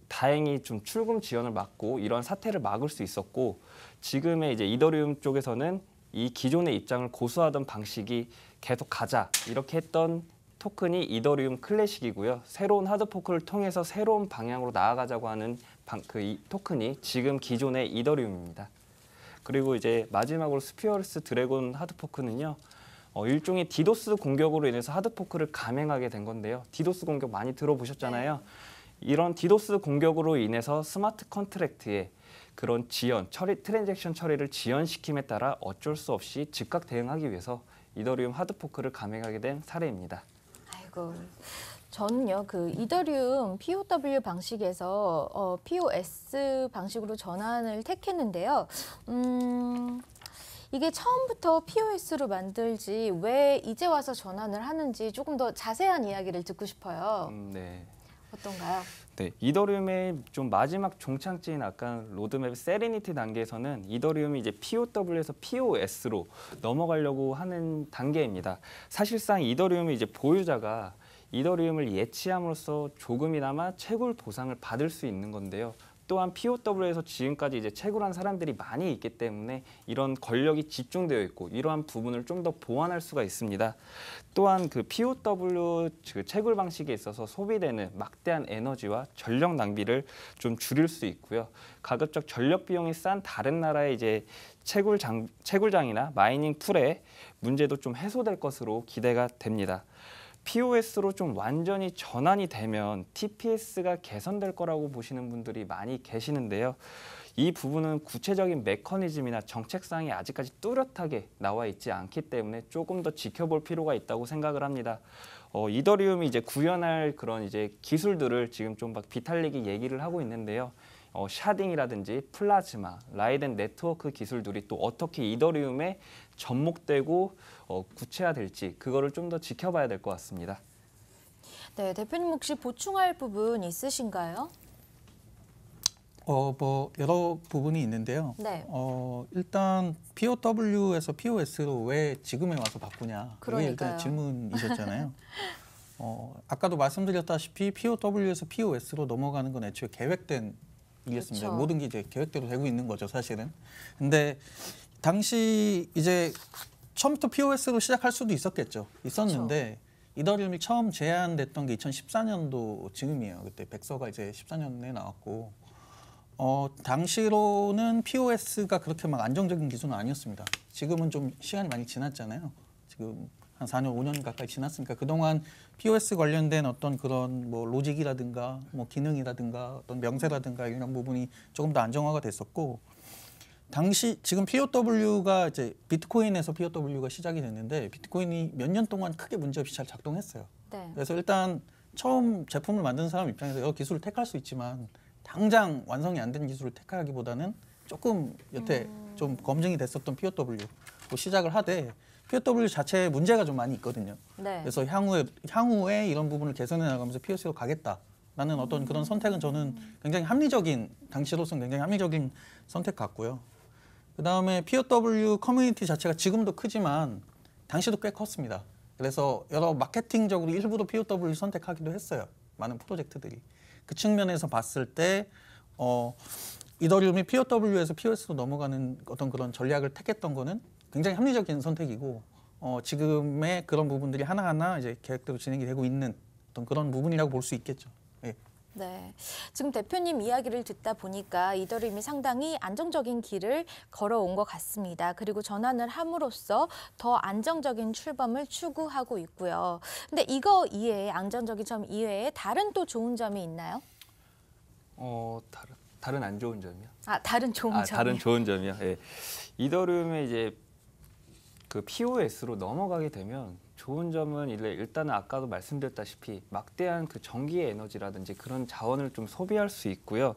다행히 좀 출금 지연을 막고 이런 사태를 막을 수 있었고, 지금의 이제 이더리움 쪽에서는 이 기존의 입장을 고수하던 방식이 계속 가자 이렇게 했던 토큰이 이더리움 클래식이고요. 새로운 하드포크를 통해서 새로운 방향으로 나아가자고 하는 이 토큰이 지금 기존의 이더리움입니다. 그리고 이제 마지막으로 스피어리스 드래곤 하드포크는요. 일종의 디도스 공격으로 인해서 하드포크를 감행하게 된 건데요. 디도스 공격 많이 들어보셨잖아요. 이런 디도스 공격으로 인해서 스마트 컨트랙트에 그런 트랜잭션 처리를 지연시킴에 따라 어쩔 수 없이 즉각 대응하기 위해서 이더리움 하드포크를 감행하게 된 사례입니다. 아이고, 저는요 그 이더리움 POW 방식에서 POS 방식으로 전환을 택했는데요. 이게 처음부터 POS로 만들지 왜 이제 와서 전환을 하는지 조금 더 자세한 이야기를 듣고 싶어요. 네. 어떤가요? 네, 이더리움의 좀 마지막 종착지인 아까 로드맵 세레니티 단계에서는 이더리움이 이제 POW에서 POS로 넘어가려고 하는 단계입니다. 사실상 이더리움이 이제 보유자가 이더리움을 예치함으로써 조금이나마 채굴 보상을 받을 수 있는 건데요. 또한 POW에서 지금까지 이제 채굴한 사람들이 많이 있기 때문에 이런 권력이 집중되어 있고 이러한 부분을 좀 더 보완할 수가 있습니다. 또한 그 POW 채굴 방식에 있어서 소비되는 막대한 에너지와 전력 낭비를 좀 줄일 수 있고요. 가급적 전력 비용이 싼 다른 나라의 이제 채굴장이나 마이닝 풀의 문제도 좀 해소될 것으로 기대가 됩니다. POS로 좀 완전히 전환이 되면 TPS가 개선될 거라고 보시는 분들이 많이 계시는데요. 이 부분은 구체적인 메커니즘이나 정책상이 아직까지 뚜렷하게 나와 있지 않기 때문에 조금 더 지켜볼 필요가 있다고 생각을 합니다. 이더리움이 이제 구현할 그런 이제 기술들을 지금 좀 막 비탈리기 얘기를 하고 있는데요. 샤딩이라든지 플라즈마, 라이덴 네트워크 기술들이 또 어떻게 이더리움에 접목되고 구체화될지 그거를 좀 더 지켜봐야 될 것 같습니다. 네, 대표님 혹시 보충할 부분 있으신가요? 뭐 여러 부분이 있는데요. 네. 일단 POW에서 POS로 왜 지금에 와서 바꾸냐. 그게 일단 그러니까요. 질문이셨잖아요. 아까도 말씀드렸다시피 POW에서 POS로 넘어가는 건 애초에 계획된 일이었습니다. 그렇죠. 모든 게 이제 계획대로 되고 있는 거죠, 사실은. 근데 당시 이제 처음부터 POS로 시작할 수도 있었는데 이더리움이 처음 제안됐던 게 2014년도 즈음이에요. 그때 백서가 이제 14년에 나왔고 당시로는 POS가 그렇게 막 안정적인 기술은 아니었습니다. 지금은 좀 시간이 많이 지났잖아요. 지금 한 4년, 5년 가까이 지났으니까 그동안 POS 관련된 어떤 그런 뭐 로직이라든가 뭐 기능이라든가 어떤 명세라든가 이런 부분이 조금 더 안정화가 됐었고, 당시 지금 POW가 이제 비트코인에서 POW가 시작이 됐는데 비트코인이 몇 년 동안 크게 문제없이 잘 작동했어요. 네. 그래서 일단 처음 제품을 만드는 사람 입장에서 여러 기술을 택할 수 있지만 당장 완성이 안 된 기술을 택하기보다는 조금 여태 좀 검증이 됐었던 POW로 시작을 하되 POW 자체에 문제가 좀 많이 있거든요. 네. 그래서 향후에 이런 부분을 개선해 나가면서 POS로 가겠다라는 어떤 그런 선택은 저는 굉장히 당시로서는 굉장히 합리적인 선택 같고요. 그다음에 POW 커뮤니티 자체가 지금도 크지만 당시도 꽤 컸습니다. 그래서 여러 마케팅적으로 일부러 POW 선택하기도 했어요. 많은 프로젝트들이. 그 측면에서 봤을 때 이더리움이 POW에서 POS로 넘어가는 어떤 그런 전략을 택했던 거는 굉장히 합리적인 선택이고 지금의 그런 부분들이 하나하나 이제 계획대로 진행이 되고 있는 어떤 그런 부분이라고 볼 수 있겠죠. 예. 네, 지금 대표님 이야기를 듣다 보니까 이더리움이 상당히 안정적인 길을 걸어온 것 같습니다. 그리고 전환을 함으로써 더 안정적인 출범을 추구하고 있고요. 근데 이거 이외에 안정적인 점 이외에 다른 또 좋은 점이 있나요? 다른 안 좋은 점이요? 다른 좋은 점이요? 다른 좋은 점이요. 예. 이더리움의 이제 그 POS로 넘어가게 되면 좋은 점은 일단은 아까도 말씀드렸다시피 막대한 그 전기의 에너지라든지 그런 자원을 좀 소비할 수 있고요.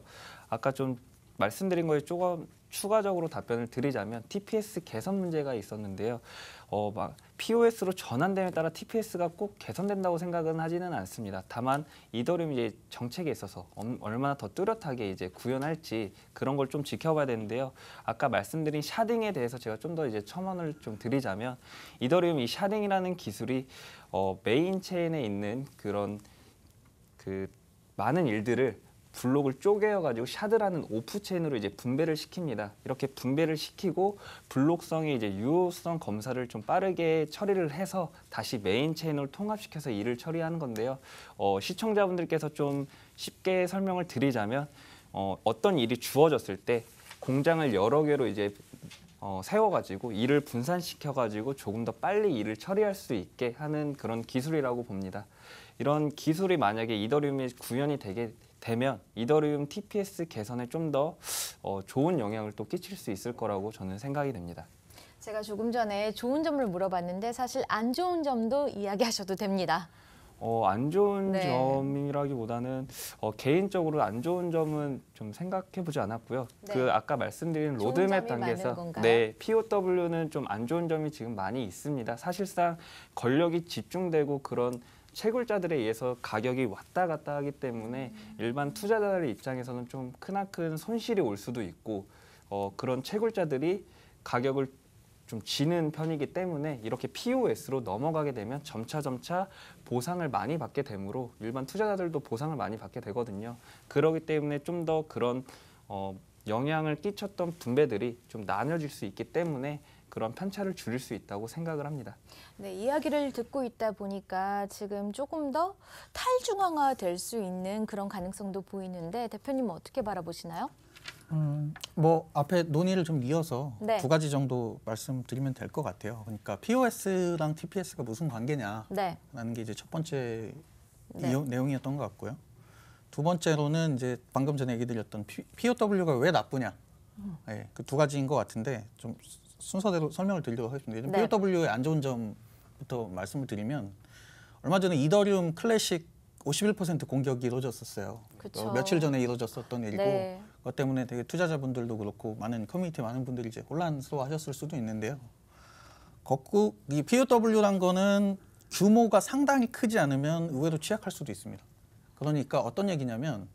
아까 좀 말씀드린 거에 조금 추가적으로 답변을 드리자면 TPS 개선 문제가 있었는데요. POS로 전환됨에 따라 TPS가 꼭 개선된다고 생각은 하지는 않습니다. 다만 이더리움 이제 정책에 있어서 얼마나 더 뚜렷하게 이제 구현할지 그런 걸 좀 지켜봐야 되는데요. 아까 말씀드린 샤딩에 대해서 제가 좀 더 이제 첨언을 좀 드리자면 이더리움 이 샤딩이라는 기술이 메인 체인에 있는 그런 그 많은 일들을 블록을 쪼개어가지고 샤드라는 오프 체인으로 이제 분배를 시킵니다. 이렇게 분배를 시키고 블록성의 이제 유효성 검사를 좀 빠르게 처리를 해서 다시 메인 체인으로 통합시켜서 일을 처리하는 건데요. 시청자분들께서 좀 쉽게 설명을 드리자면 어떤 일이 주어졌을 때 공장을 여러 개로 이제 세워가지고 일을 분산시켜가지고 조금 더 빨리 일을 처리할 수 있게 하는 그런 기술이라고 봅니다. 이런 기술이 만약에 이더리움에 구현이 되면 이더리움 TPS 개선에 좀 더 좋은 영향을 또 끼칠 수 있을 거라고 저는 생각이 됩니다. 제가 조금 전에 좋은 점을 물어봤는데 사실 안 좋은 점도 이야기하셔도 됩니다. 안 좋은 네. 점이라기보다는 개인적으로 안 좋은 점은 좀 생각해보지 않았고요. 네. 그 아까 말씀드린 좋은 로드맵 점이 많은 단계에서 건가요? POW는 좀 안 좋은 점이 지금 많이 있습니다. 사실상 권력이 집중되고 그런 채굴자들에 의해서 가격이 왔다 갔다 하기 때문에 일반 투자자들의 입장에서는 좀 크나큰 손실이 올 수도 있고 그런 채굴자들이 가격을 좀 지는 편이기 때문에 이렇게 POS로 넘어가게 되면 점차 보상을 많이 받게 되므로 일반 투자자들도 보상을 많이 받게 되거든요. 그렇기 때문에 좀 더 그런 영향을 끼쳤던 분배들이 좀 나눠질 수 있기 때문에 그런 편차를 줄일 수 있다고 생각을 합니다. 네, 이야기를 듣고 있다 보니까 지금 조금 더 탈중앙화 될 수 있는 그런 가능성도 보이는데 대표님은 어떻게 바라보시나요? 뭐 앞에 논의를 좀 이어서 네. 두 가지 정도 말씀드리면 될 것 같아요. 그러니까 POS랑 TPS가 무슨 관계냐라는 네. 게 이제 첫 번째 네. 내용이었던 것 같고요. 두 번째로는 이제 방금 전에 얘기 드렸던 POW가 왜 나쁘냐, 그 두 가지인 것 같은데 좀 순서대로 설명을 드리도록 하겠습니다. 네. POW의 안 좋은 점부터 말씀을 드리면 얼마 전에 이더리움 클래식 51% 공격이 이루어졌었어요. 그쵸. 며칠 전에 이루어졌었던 일이고 네. 그것 때문에 되게 투자자분들도 그렇고 많은 커뮤니티 많은 분들이 이제 혼란스러워하셨을 수도 있는데요. 거꾸 이 POW란 거는 규모가 상당히 크지 않으면 의외로 취약할 수도 있습니다. 그러니까 어떤 얘기냐면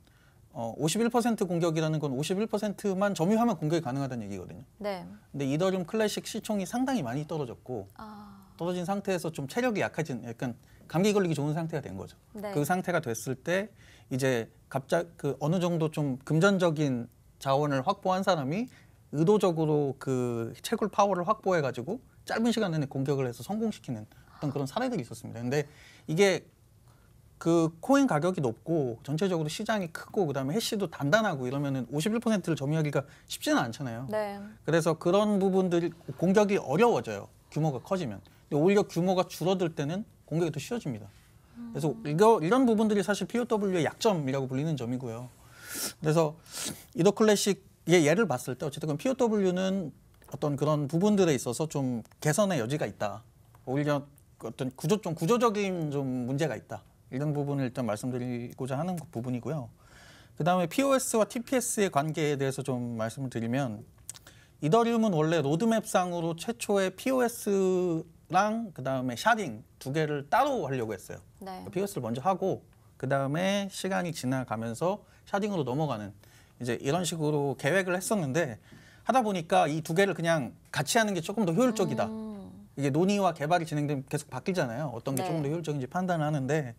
51% 공격이라는 건 51%만 점유하면 공격이 가능하다는 얘기거든요. 네. 근데 이더리움 클래식 시총이 상당히 많이 떨어졌고 아, 떨어진 상태에서 좀 체력이 약해진 약간 감기 걸리기 좋은 상태가 된 거죠. 네. 그 상태가 됐을 때 이제 갑자기 그 어느 정도 좀 금전적인 자원을 확보한 사람이 의도적으로 그 채굴 파워를 확보해 가지고 짧은 시간 내에 공격을 해서 성공시키는 어떤 그런 사례들이 있었습니다. 근데 이게 그 코인 가격이 높고 전체적으로 시장이 크고 그다음에 해시도 단단하고 이러면은 51%를 점유하기가 쉽지는 않잖아요. 네. 그래서 그런 부분들이 공격이 어려워져요. 규모가 커지면. 근데 오히려 규모가 줄어들 때는 공격이 더 쉬워집니다. 그래서 이런 부분들이 사실 POW의 약점이라고 불리는 점이고요. 그래서 이더 클래식의 예를 봤을 때 어쨌든 POW는 어떤 그런 부분들에 있어서 좀 개선의 여지가 있다. 오히려 어떤 구조적인 좀 문제가 있다. 이런 부분을 일단 말씀드리고자 하는 부분이고요. 그다음에 POS와 TPS의 관계에 대해서 좀 말씀을 드리면 이더리움은 원래 로드맵상으로 최초의 POS랑 그다음에 샤딩 두 개를 따로 하려고 했어요. 네. POS를 먼저 하고 그다음에 시간이 지나가면서 샤딩으로 넘어가는 이제 이런 식으로 계획을 했었는데 하다 보니까 이 두 개를 그냥 같이 하는 게 조금 더 효율적이다. 이게 논의와 개발이 진행되면 계속 바뀌잖아요. 어떤 게 네. 조금 더 효율적인지 판단을 하는데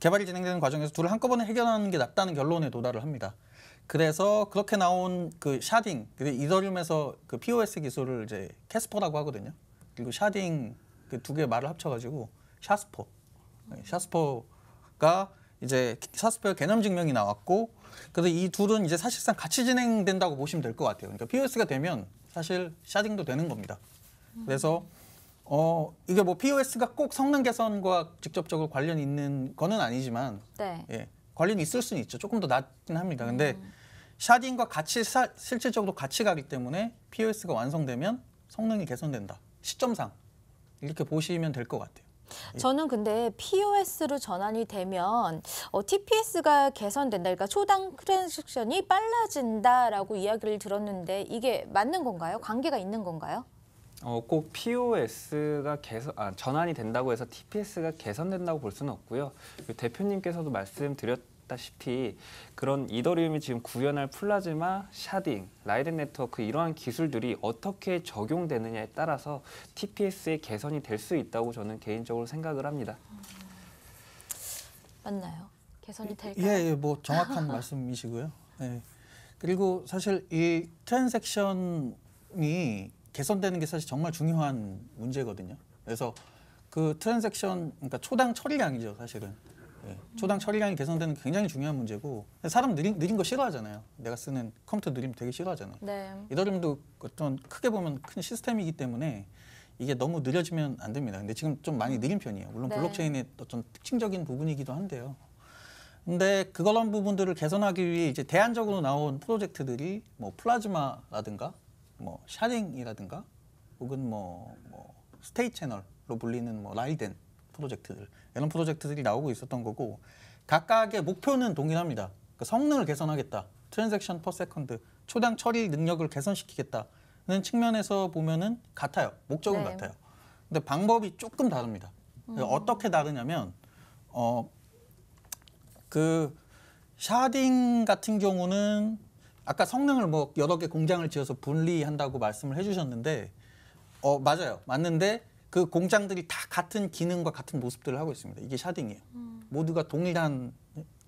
개발이 진행되는 과정에서 둘을 한꺼번에 해결하는 게 낫다는 결론에 도달을 합니다. 그래서 그렇게 나온 그 샤딩, 이더리움에서 그 POS 기술을 이제 캐스퍼라고 하거든요. 그리고 샤딩 그 두 개 말을 합쳐가지고 샤스퍼. 샤스퍼가 이제 사스페어 개념 증명이 나왔고, 그래서 이 둘은 이제 사실상 같이 진행된다고 보시면 될 것 같아요. 그러니까 POS가 되면 사실 샤딩도 되는 겁니다. 그래서 이게 뭐 POS가 꼭 성능 개선과 직접적으로 관련이 있는 거는 아니지만 네. 예, 관련이 있을 수는 있죠. 조금 더 낮긴 합니다. 근데 샤딩과 같이 실질적으로 같이 가기 때문에 POS가 완성되면 성능이 개선된다. 시점상 이렇게 보시면 될 것 같아요. 저는 근데 POS로 전환이 되면 TPS가 개선된다, 그러니까 초당 트랜잭션이 빨라진다라고 이야기를 들었는데 이게 맞는 건가요? 관계가 있는 건가요? 꼭 POS가 전환이 된다고 해서 TPS가 개선된다고 볼 수는 없고요. 대표님께서도 말씀드렸다시피 그런 이더리움이 지금 구현할 플라즈마, 샤딩, 라이덴 네트워크 이러한 기술들이 어떻게 적용되느냐에 따라서 TPS의 개선이 될 수 있다고 저는 개인적으로 생각을 합니다. 맞나요? 개선이 될까요? 예, 뭐 정확한 말씀이시고요. 예. 그리고 사실 이 트랜잭션이 개선되는 게 사실 정말 중요한 문제거든요. 그래서 그 트랜잭션, 그러니까 초당 처리량이죠, 사실은. 예, 초당 처리량이 개선되는 게 굉장히 중요한 문제고, 사람 느린 거 싫어하잖아요. 내가 쓰는 컴퓨터 느림 되게 싫어하잖아요. 네. 이더리움도 어떤 크게 보면 큰 시스템이기 때문에 이게 너무 느려지면 안 됩니다. 근데 지금 좀 많이 느린 편이에요. 물론 네. 블록체인의 어떤 특징적인 부분이기도 한데요. 근데 그런 부분들을 개선하기 위해 이제 대안적으로 나온 프로젝트들이 뭐 플라즈마라든가 뭐 샤딩이라든가 혹은 뭐 스테이트 채널로 불리는 뭐 라이덴 프로젝트들, 이런 프로젝트들이 나오고 있었던 거고, 각각의 목표는 동일합니다. 그러니까 성능을 개선하겠다, 트랜잭션 퍼 세컨드, 초당 처리 능력을 개선시키겠다는 측면에서 보면은 같아요. 목적은 네. 같아요. 근데 방법이 조금 다릅니다. 어떻게 다르냐면 그 샤딩 같은 경우는 아까 성능을 뭐 여러 개 공장을 지어서 분리한다고 말씀을 해주셨는데 맞아요. 맞는데 그 공장들이 다 같은 기능과 같은 모습들을 하고 있습니다. 이게 샤딩이에요. 모두가 동일한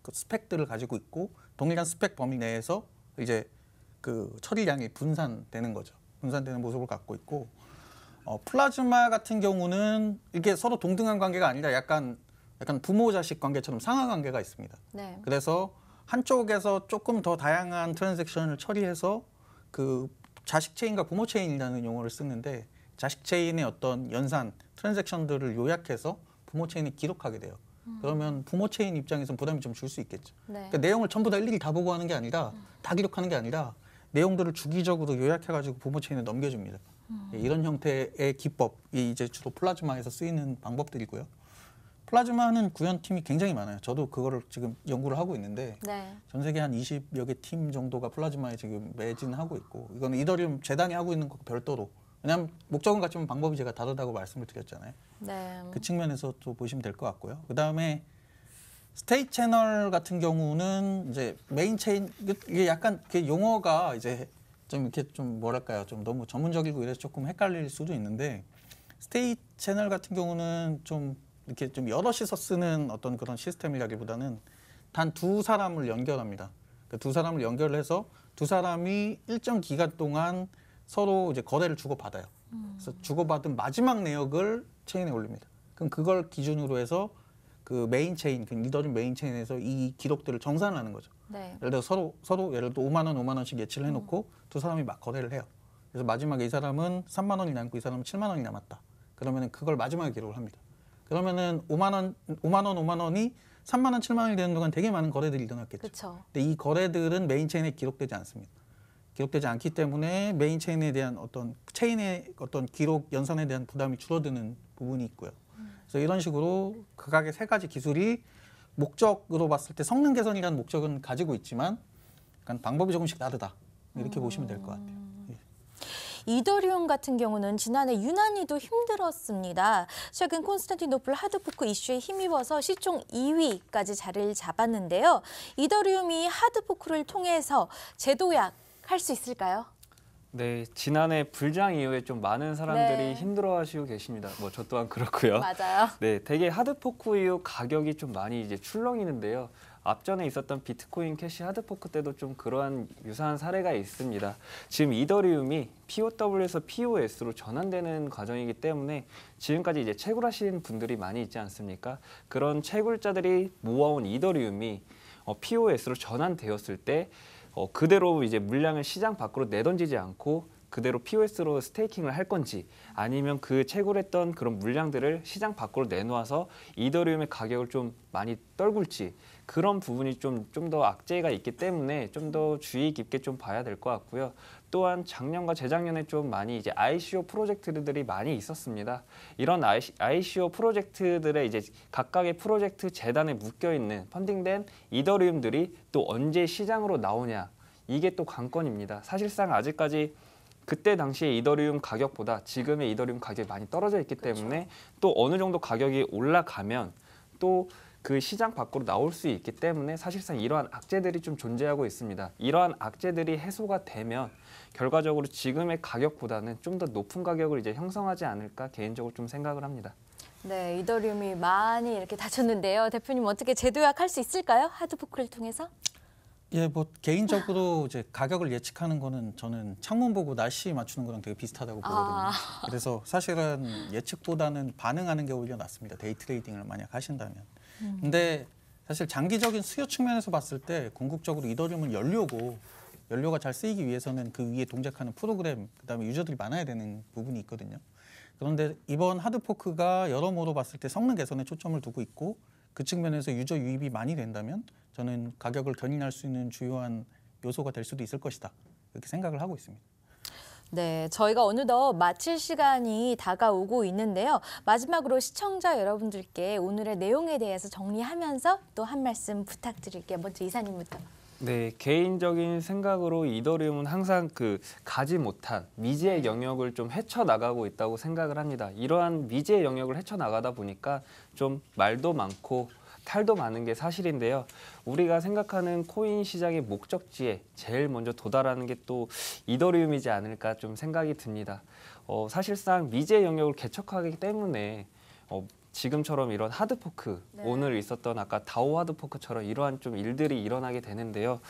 그 스펙들을 가지고 있고 동일한 스펙 범위 내에서 이제 그 처리량이 분산되는 거죠. 분산되는 모습을 갖고 있고, 플라즈마 같은 경우는 이게 서로 동등한 관계가 아니라 약간 부모 자식 관계처럼 상하 관계가 있습니다. 네. 그래서 한쪽에서 조금 더 다양한 트랜잭션을 처리해서 그 자식 체인과 부모 체인이라는 용어를 쓰는데, 자식 체인의 어떤 연산 트랜잭션들을 요약해서 부모 체인에 기록하게 돼요. 그러면 부모 체인 입장에서 부담이 좀 줄 수 있겠죠. 네. 그러니까 내용을 전부 다 일일이 다 보고 하는 게 아니라 다 기록하는 게 아니라 내용들을 주기적으로 요약해가지고 부모 체인에 넘겨줍니다. 이런 형태의 기법이 이제 주로 플라즈마에서 쓰이는 방법들이고요. 플라즈마는 구현팀이 굉장히 많아요. 저도 그거를 지금 연구를 하고 있는데 네. 전 세계 한 20여 개 팀 정도가 플라즈마에 지금 매진하고 있고, 이거는 이더리움 재단이 하고 있는 것과 별도로, 왜냐하면 목적은 같지만 방법이 제가 다르다고 말씀을 드렸잖아요. 네. 그 측면에서 또 보시면 될 것 같고요. 그 다음에 스테이트 채널 같은 경우는 이제 메인 체인, 이게 약간 그 용어가 이제 좀 이렇게 좀 뭐랄까요, 좀 너무 전문적이고 이래서 조금 헷갈릴 수도 있는데, 스테이트 채널 같은 경우는 좀 이렇게 좀 여럿이서 쓰는 어떤 그런 시스템이라기보다는 단 두 사람을 연결합니다. 그 두 사람을 연결해서 두 사람이 일정 기간 동안 서로 이제 거래를 주고받아요. 그래서 주고받은 마지막 내역을 체인에 올립니다. 그럼 그걸 기준으로 해서 그 메인 체인, 그 이더리움 메인 체인에서 이 기록들을 정산을 하는 거죠. 네. 예를 들어 서로 예를 들어 5만 원, 5만 원씩 예치를 해놓고 두 사람이 막 거래를 해요. 그래서 마지막에 이 사람은 3만 원이 남고 이 사람은 7만 원이 남았다. 그러면은 그걸 마지막에 기록을 합니다. 그러면은 5만 원이 3만 원, 7만 원이 되는 동안 되게 많은 거래들이 일어났겠죠. 그렇죠. 근데 이 거래들은 메인 체인에 기록되지 않습니다. 기록되지 않기 때문에 메인 체인에 대한 어떤 체인의 어떤 기록 연산에 대한 부담이 줄어드는 부분이 있고요. 그래서 이런 식으로 각각의 세 가지 기술이 목적으로 봤을 때 성능 개선이라는 목적은 가지고 있지만 약간 방법이 조금씩 다르다. 이렇게 보시면 될 것 같아요. 예. 이더리움 같은 경우는 지난해 유난히도 힘들었습니다. 최근 콘스탄티노플 하드포크 이슈에 힘입어서 시총 2위까지 자리를 잡았는데요. 이더리움이 하드포크를 통해서 재도약할 수 있을까요? 네, 지난해 불장 이후에 좀 많은 사람들이 네. 힘들어하시고 계십니다. 뭐 저 또한 그렇고요. 맞아요. 네, 되게 하드포크 이후 가격이 좀 많이 이제 출렁이는데요. 앞전에 있었던 비트코인 캐시 하드포크 때도 좀 그러한 유사한 사례가 있습니다. 지금 이더리움이 POW에서 POS로 전환되는 과정이기 때문에 지금까지 이제 채굴하신 분들이 많이 있지 않습니까? 그런 채굴자들이 모아온 이더리움이 POS로 전환되었을 때 그대로 이제 물량을 시장 밖으로 내던지지 않고 그대로 POS로 스테이킹을 할 건지 아니면 그 채굴했던 그런 물량들을 시장 밖으로 내놓아서 이더리움의 가격을 좀 많이 떨굴지 그런 부분이 좀 더 악재가 있기 때문에 좀 더 주의 깊게 좀 봐야 될 것 같고요. 또한 작년과 재작년에 좀 많이 이제 ICO 프로젝트들이 많이 있었습니다. 이런 ICO 프로젝트들의 이제 각각의 프로젝트 재단에 묶여 있는 펀딩된 이더리움들이 또 언제 시장으로 나오냐 이게 또 관건입니다. 사실상 아직까지 그때 당시에 이더리움 가격보다 지금의 이더리움 가격이 많이 떨어져 있기 때문에 또 어느 정도 가격이 올라가면 또 그 시장 밖으로 나올 수 있기 때문에 사실상 이러한 악재들이 좀 존재하고 있습니다. 이러한 악재들이 해소가 되면 결과적으로 지금의 가격보다는 좀 더 높은 가격을 이제 형성하지 않을까 개인적으로 좀 생각을 합니다. 네, 이더리움이 많이 이렇게 다쳤는데요. 대표님 어떻게 재도약할 수 있을까요? 하드포크를 통해서? 예, 뭐 개인적으로 이제 가격을 예측하는 거는 저는 창문 보고 날씨 맞추는 거랑 되게 비슷하다고 보거든요. 그래서 사실은 예측보다는 반응하는 게 오히려 낫습니다. 데이 트레이딩을 만약 하신다면. 근데 사실 장기적인 수요 측면에서 봤을 때 궁극적으로 이더리움은 연료가 잘 쓰이기 위해서는 그 위에 동작하는 프로그램, 그다음에 유저들이 많아야 되는 부분이 있거든요. 그런데 이번 하드포크가 여러모로 봤을 때 성능 개선에 초점을 두고 있고 그 측면에서 유저 유입이 많이 된다면 저는 가격을 견인할 수 있는 주요한 요소가 될 수도 있을 것이다. 이렇게 생각을 하고 있습니다. 네, 저희가 어느덧 마칠 시간이 다가오고 있는데요. 마지막으로 시청자 여러분들께 오늘의 내용에 대해서 정리하면서 또 한 말씀 부탁드릴게요. 먼저 이사님부터. 네, 개인적인 생각으로 이더리움은 항상 그 가지 못한 미지의 영역을 좀 헤쳐나가고 있다고 생각을 합니다. 이러한 미지의 영역을 헤쳐나가다 보니까 좀 말도 많고 탈도 많은 게 사실인데요. 우리가 생각하는 코인 시장의 목적지에 제일 먼저 도달하는 게 또 이더리움이지 않을까 좀 생각이 듭니다. 사실상 미지의 영역을 개척하기 때문에 지금처럼 이런 하드포크, 네. 오늘 있었던 아까 다오 하드포크처럼 이러한 좀 일들이 일어나게 되는데요.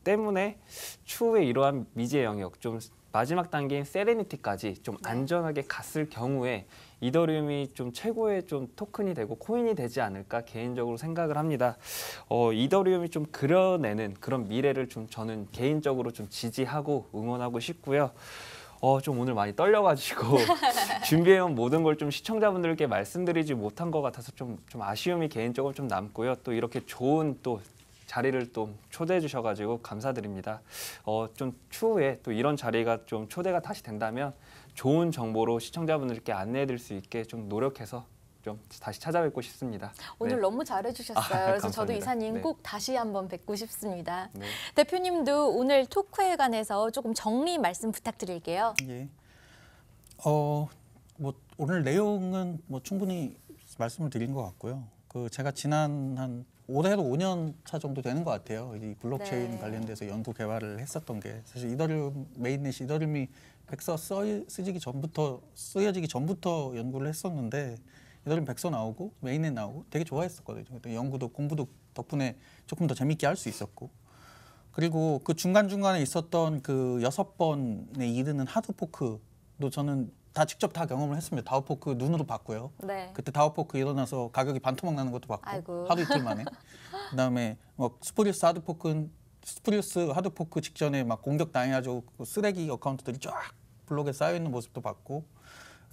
때문에 추후에 이러한 미지의 영역, 좀 마지막 단계인 세레니티까지 좀 안전하게 갔을 경우에 이더리움이 좀 최고의 좀 토큰이 되고 코인이 되지 않을까 개인적으로 생각을 합니다. 이더리움이 좀 그려내는 그런 미래를 좀 저는 개인적으로 좀 지지하고 응원하고 싶고요. 좀 오늘 많이 떨려가지고 준비해온 모든 걸 좀 시청자분들께 말씀드리지 못한 것 같아서 좀 아쉬움이 개인적으로 좀 남고요. 또 이렇게 좋은 또 자리를 또 초대해 주셔가지고 감사드립니다. 좀 추후에 또 이런 자리가 좀 초대가 다시 된다면 좋은 정보로 시청자분들께 안내해드릴 수 있게 좀 노력해서 좀 다시 찾아뵙고 싶습니다. 오늘 네. 너무 잘해주셨어요. 그래서 저도 감사합니다. 이사님 네. 꼭 다시 한번 뵙고 싶습니다. 네. 대표님도 오늘 토크에 관해서 조금 정리 말씀 부탁드릴게요. 예. 뭐 오늘 내용은 뭐 충분히 말씀을 드린 것 같고요. 그 제가 지난 한 올해로 5년 차 정도 되는 것 같아요. 이 블록체인 네. 관련돼서 연구 개발을 했었던 게 사실 이더리움 메인넷이 이더리움이 백서 쓰여지기 전부터 연구를 했었는데 이더리움 백서 나오고 메인넷 나오고 되게 좋아했었거든요. 연구도 공부도 덕분에 조금 더 재밌게 할 수 있었고 그리고 그 중간중간에 있었던 그 6번에 이르는 하드포크도 저는 직접 다 경험을 했습니다. 다우포크 눈으로 봤고요. 네. 그때 다우포크 일어나서 가격이 반토막 나는 것도 봤고 아이고. 하루 이틀 만에. 그다음에 뭐 스프리우스 하드포크 직전에 막 공격 당해가지고 쓰레기 어카운트들이 쫙 블록에 쌓여 있는 모습도 봤고.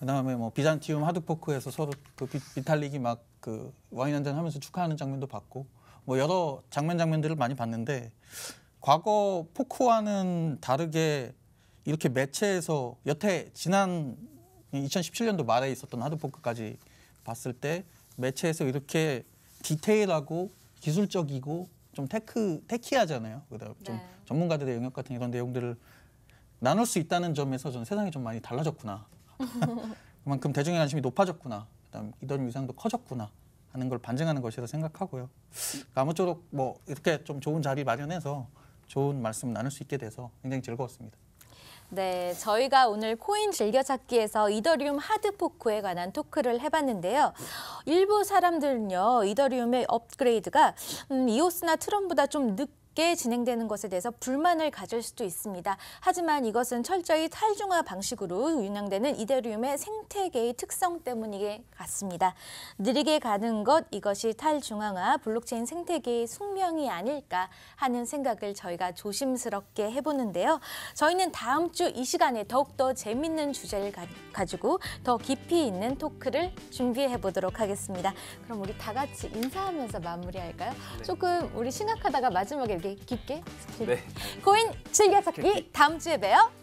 그다음에 뭐 비잔티움 하드포크에서 서로 그 비탈릭이 막 그 와인 한잔 하면서 축하하는 장면도 봤고 뭐 여러 장면들을 많이 봤는데 과거 포크와는 다르게 이렇게 매체에서 여태 지난 2017년도 말에 있었던 하드포크까지 봤을 때 매체에서 이렇게 디테일하고 기술적이고 좀 테키하잖아요. 그다음 좀 네. 전문가들의 영역 같은 이런 내용들을 나눌 수 있다는 점에서 저는 세상이 좀 많이 달라졌구나. 그만큼 대중의 관심이 높아졌구나. 그다음 이더리움 위상도 커졌구나 하는 걸 반증하는 것이라 생각하고요. 아무쪼록 뭐 이렇게 좀 좋은 자리 마련해서 좋은 말씀 나눌 수 있게 돼서 굉장히 즐거웠습니다. 네, 저희가 오늘 코인 즐겨찾기에서 이더리움 하드포크에 관한 토크를 해봤는데요. 일부 사람들은요, 이더리움의 업그레이드가 이오스나 트론보다 좀 늦게 진행되는 것에 대해서 불만을 가질 수도 있습니다. 하지만 이것은 철저히 탈중화 방식으로 운영되는 이더리움의 생태계의 특성 때문인 것 같습니다. 느리게 가는 것, 이것이 탈중앙화 블록체인 생태계의 숙명이 아닐까 하는 생각을 저희가 조심스럽게 해보는데요. 저희는 다음 주 이 시간에 더욱더 재밌는 주제를 가지고 더 깊이 있는 토크를 준비해 보도록 하겠습니다. 그럼 우리 다 같이 인사하면서 마무리할까요? 조금 우리 심각하다가 마지막에 이렇게 깊게. 네. 코인 즐겨찾기 다음 주에 봬요.